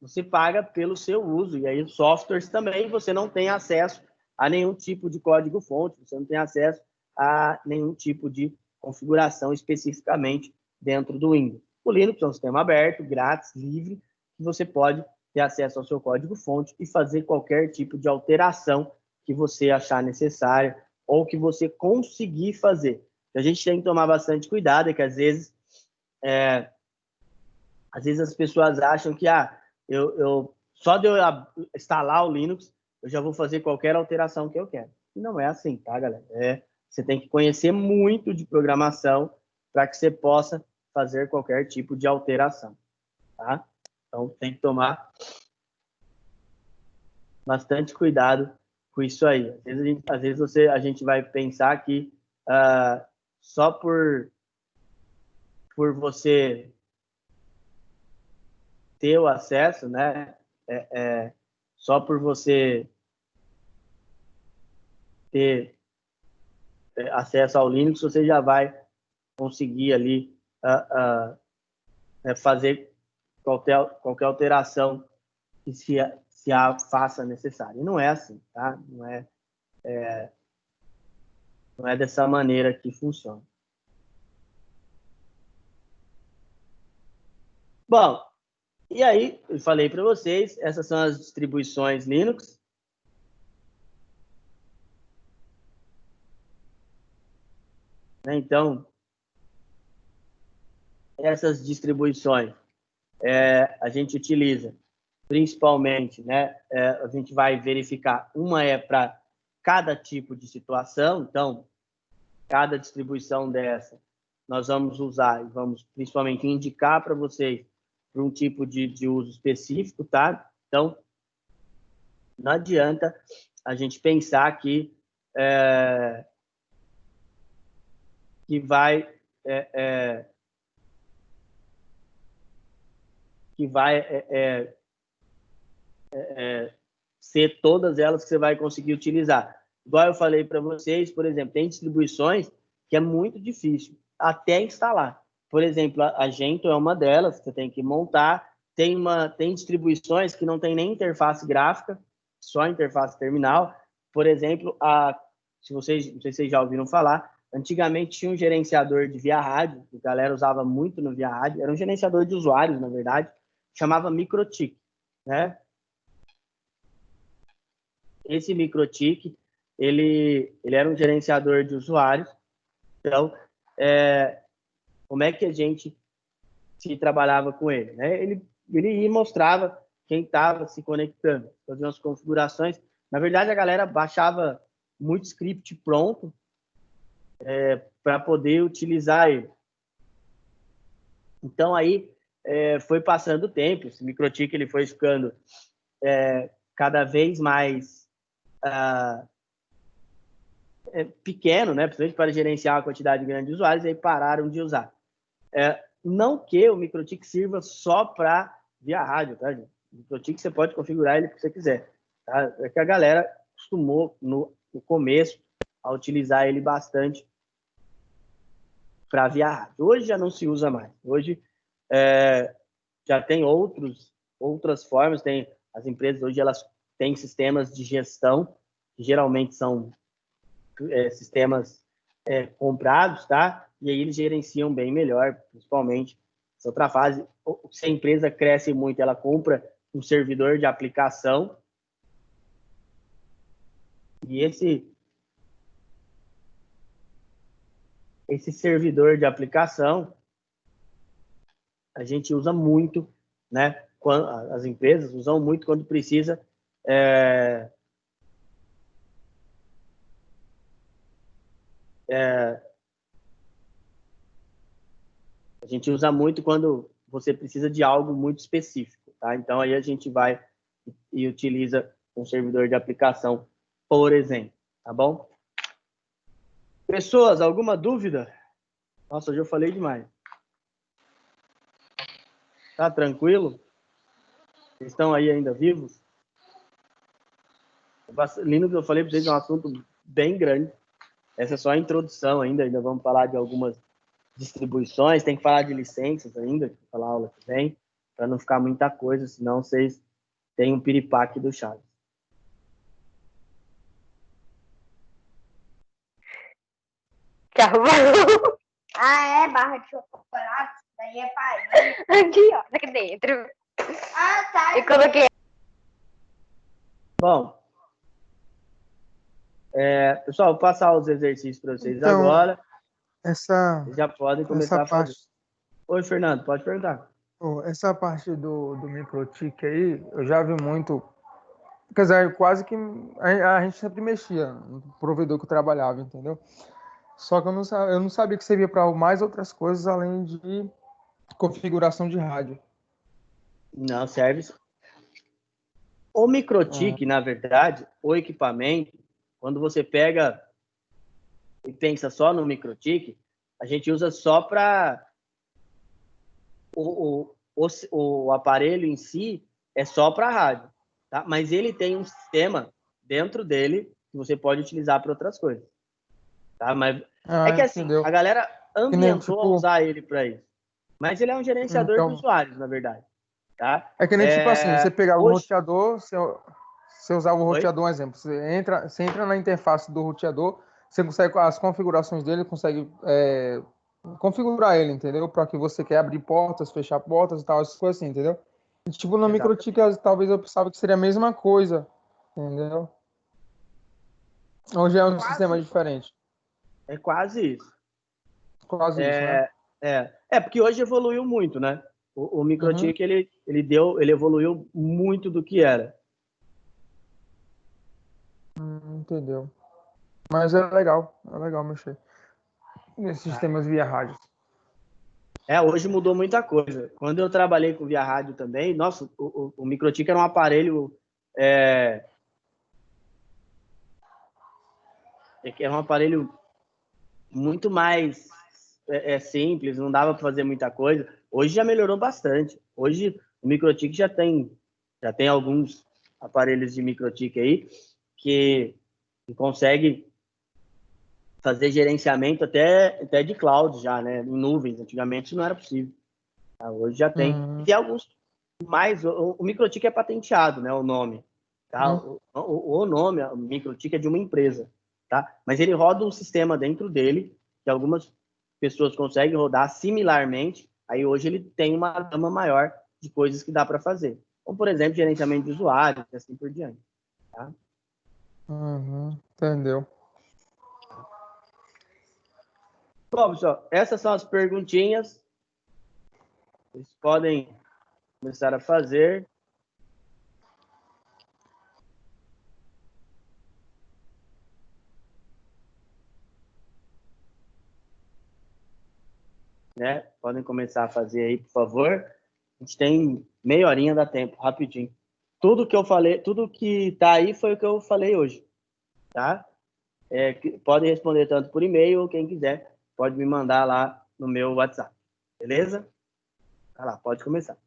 você paga pelo seu uso. E aí os softwares também você não tem acesso a nenhum tipo de código-fonte, você não tem acesso a nenhum tipo de configuração especificamente dentro do Windows. O Linux é um sistema aberto, grátis, livre, que você pode ter acesso ao seu código-fonte e fazer qualquer tipo de alteração que você achar necessária ou que você conseguir fazer. A gente tem que tomar bastante cuidado, é que às vezes as pessoas acham que só de eu instalar o Linux, eu já vou fazer qualquer alteração que eu quero. E não é assim, tá, galera? Você tem que conhecer muito de programação para que você possa fazer qualquer tipo de alteração, tá? Então, tem que tomar bastante cuidado com isso aí. Às vezes a gente vai pensar que só por você ter o acesso, né? Só por você ter acesso ao Linux, você já vai conseguir ali fazer qualquer alteração que se a faça necessária. E não é assim, tá? Não é dessa maneira que funciona. Bom, e aí, eu falei para vocês, essas são as distribuições Linux. Então, essas distribuições a gente utiliza principalmente, né? A gente vai verificar, uma para cada tipo de situação, então, cada distribuição dessa, nós vamos usar e vamos principalmente indicar para vocês para um tipo de uso específico, tá? Então, não adianta a gente pensar que vai ser todas elas que você vai conseguir utilizar. Igual eu falei para vocês, por exemplo, tem distribuições que é muito difícil até instalar. Por exemplo, a Gentoo é uma delas, você tem que montar. Tem distribuições que não tem nem interface gráfica, só interface terminal. Por exemplo, não sei se vocês já ouviram falar, antigamente tinha um gerenciador de via rádio, que a galera usava muito no via rádio, era um gerenciador de usuários, na verdade, chamava MikroTik, né? Esse MikroTik, ele era um gerenciador de usuários. Então, como é que a gente se trabalhava com ele, né? Ele ia e mostrava quem estava se conectando, fazia as configurações. Na verdade, a galera baixava muito script pronto para poder utilizar ele. Então, aí foi passando o tempo, esse MikroTik ele foi ficando cada vez mais pequeno, né? Principalmente para gerenciar a quantidade grande de usuários, e aí pararam de usar. Não que o MikroTik sirva só para via rádio, tá, gente? O MikroTik você pode configurar ele que você quiser. Tá? É que a galera acostumou no começo a utilizar ele bastante para via rádio. Hoje já não se usa mais. Hoje já tem outras formas. Tem as empresas hoje elas têm sistemas de gestão que geralmente são sistemas comprados, tá? E aí eles gerenciam bem melhor, principalmente essa outra fase. Se a empresa cresce muito, ela compra um servidor de aplicação e esse servidor de aplicação a gente usa muito, né? As empresas usam muito quando precisa a gente usa muito quando você precisa de algo muito específico, tá? Então, aí a gente vai e utiliza um servidor de aplicação, por exemplo, tá bom? Pessoas, alguma dúvida? Nossa, hoje eu falei demais. Tá tranquilo? Vocês estão aí ainda vivos? Linux, eu falei para vocês, é um assunto bem grande. Essa é só a introdução ainda vamos falar de algumas distribuições, tem que falar de licenças ainda, que falar a aula que vem, para não ficar muita coisa, senão vocês têm um piripaque do Chaves. Tchau. Ah, é? Barra de chocolate? Daí é pai. Aqui, ó, aqui dentro. Ah, tá. Eu coloquei. Bom, pessoal, vou passar os exercícios para vocês Então, agora. Vocês já podem começar a fazer. parte, Oi, Fernando, pode perguntar. essa parte do microtik aí, eu já vi muito. Quer dizer, quase que a gente sempre mexia no provedor que eu trabalhava, entendeu? Só que eu não sabia que servia para mais outras coisas além de configuração de rádio. Não, serve. O microtik, na verdade, o equipamento, quando você pega e pensa só no microtik, a gente usa só para o aparelho em si é só para rádio, tá? Mas ele tem um sistema dentro dele que você pode utilizar para outras coisas, tá? Mas é que assim, Entendeu? a galera ambientou a Tipo, usar ele para isso, mas ele é um gerenciador de então, usuários, na verdade, tá? é que nem tipo assim, você pegava o Hoje... roteador, você usava o Oi? roteador, um exemplo, você entra na interface do roteador, você consegue as configurações dele, consegue configurar ele, entendeu? Para que você quer abrir portas, fechar portas e tal, essas coisas assim, entendeu? E, tipo, no Exatamente. microtik, talvez eu pensava que seria a mesma coisa, entendeu? Hoje é um sistema diferente. É quase isso. Quase isso, né? Porque hoje evoluiu muito, né? O Uhum. microtik, ele evoluiu muito do que era. Entendeu? Mas é legal mexer nesses sistemas via rádio. Hoje mudou muita coisa. Quando eu trabalhei com via rádio também, nossa, o microtik era um aparelho muito mais simples, não dava para fazer muita coisa. Hoje já melhorou bastante. Hoje o microtik já tem alguns aparelhos de microtik aí que consegue fazer gerenciamento até de cloud já, né? Em nuvens. Antigamente não era possível. Tá? Hoje já tem. E tem alguns mais. O microtik é patenteado, né? O nome. Tá? O nome, o microtik é de uma empresa. Tá? Mas ele roda um sistema dentro dele que algumas pessoas conseguem rodar similarmente. Aí hoje ele tem uma gama maior de coisas que dá para fazer. Como, por exemplo, gerenciamento de usuários e assim por diante. Tá? Entendeu? Bom, pessoal, essas são as perguntinhas. Vocês podem começar a fazer. Né? Podem começar a fazer aí, por favor. A gente tem meia horinha, dá tempo, rapidinho. Tudo que eu falei, tudo que tá aí foi o que eu falei hoje, tá? Pode responder tanto por e-mail ou quem quiser pode me mandar lá no meu WhatsApp, beleza? Tá lá, pode começar.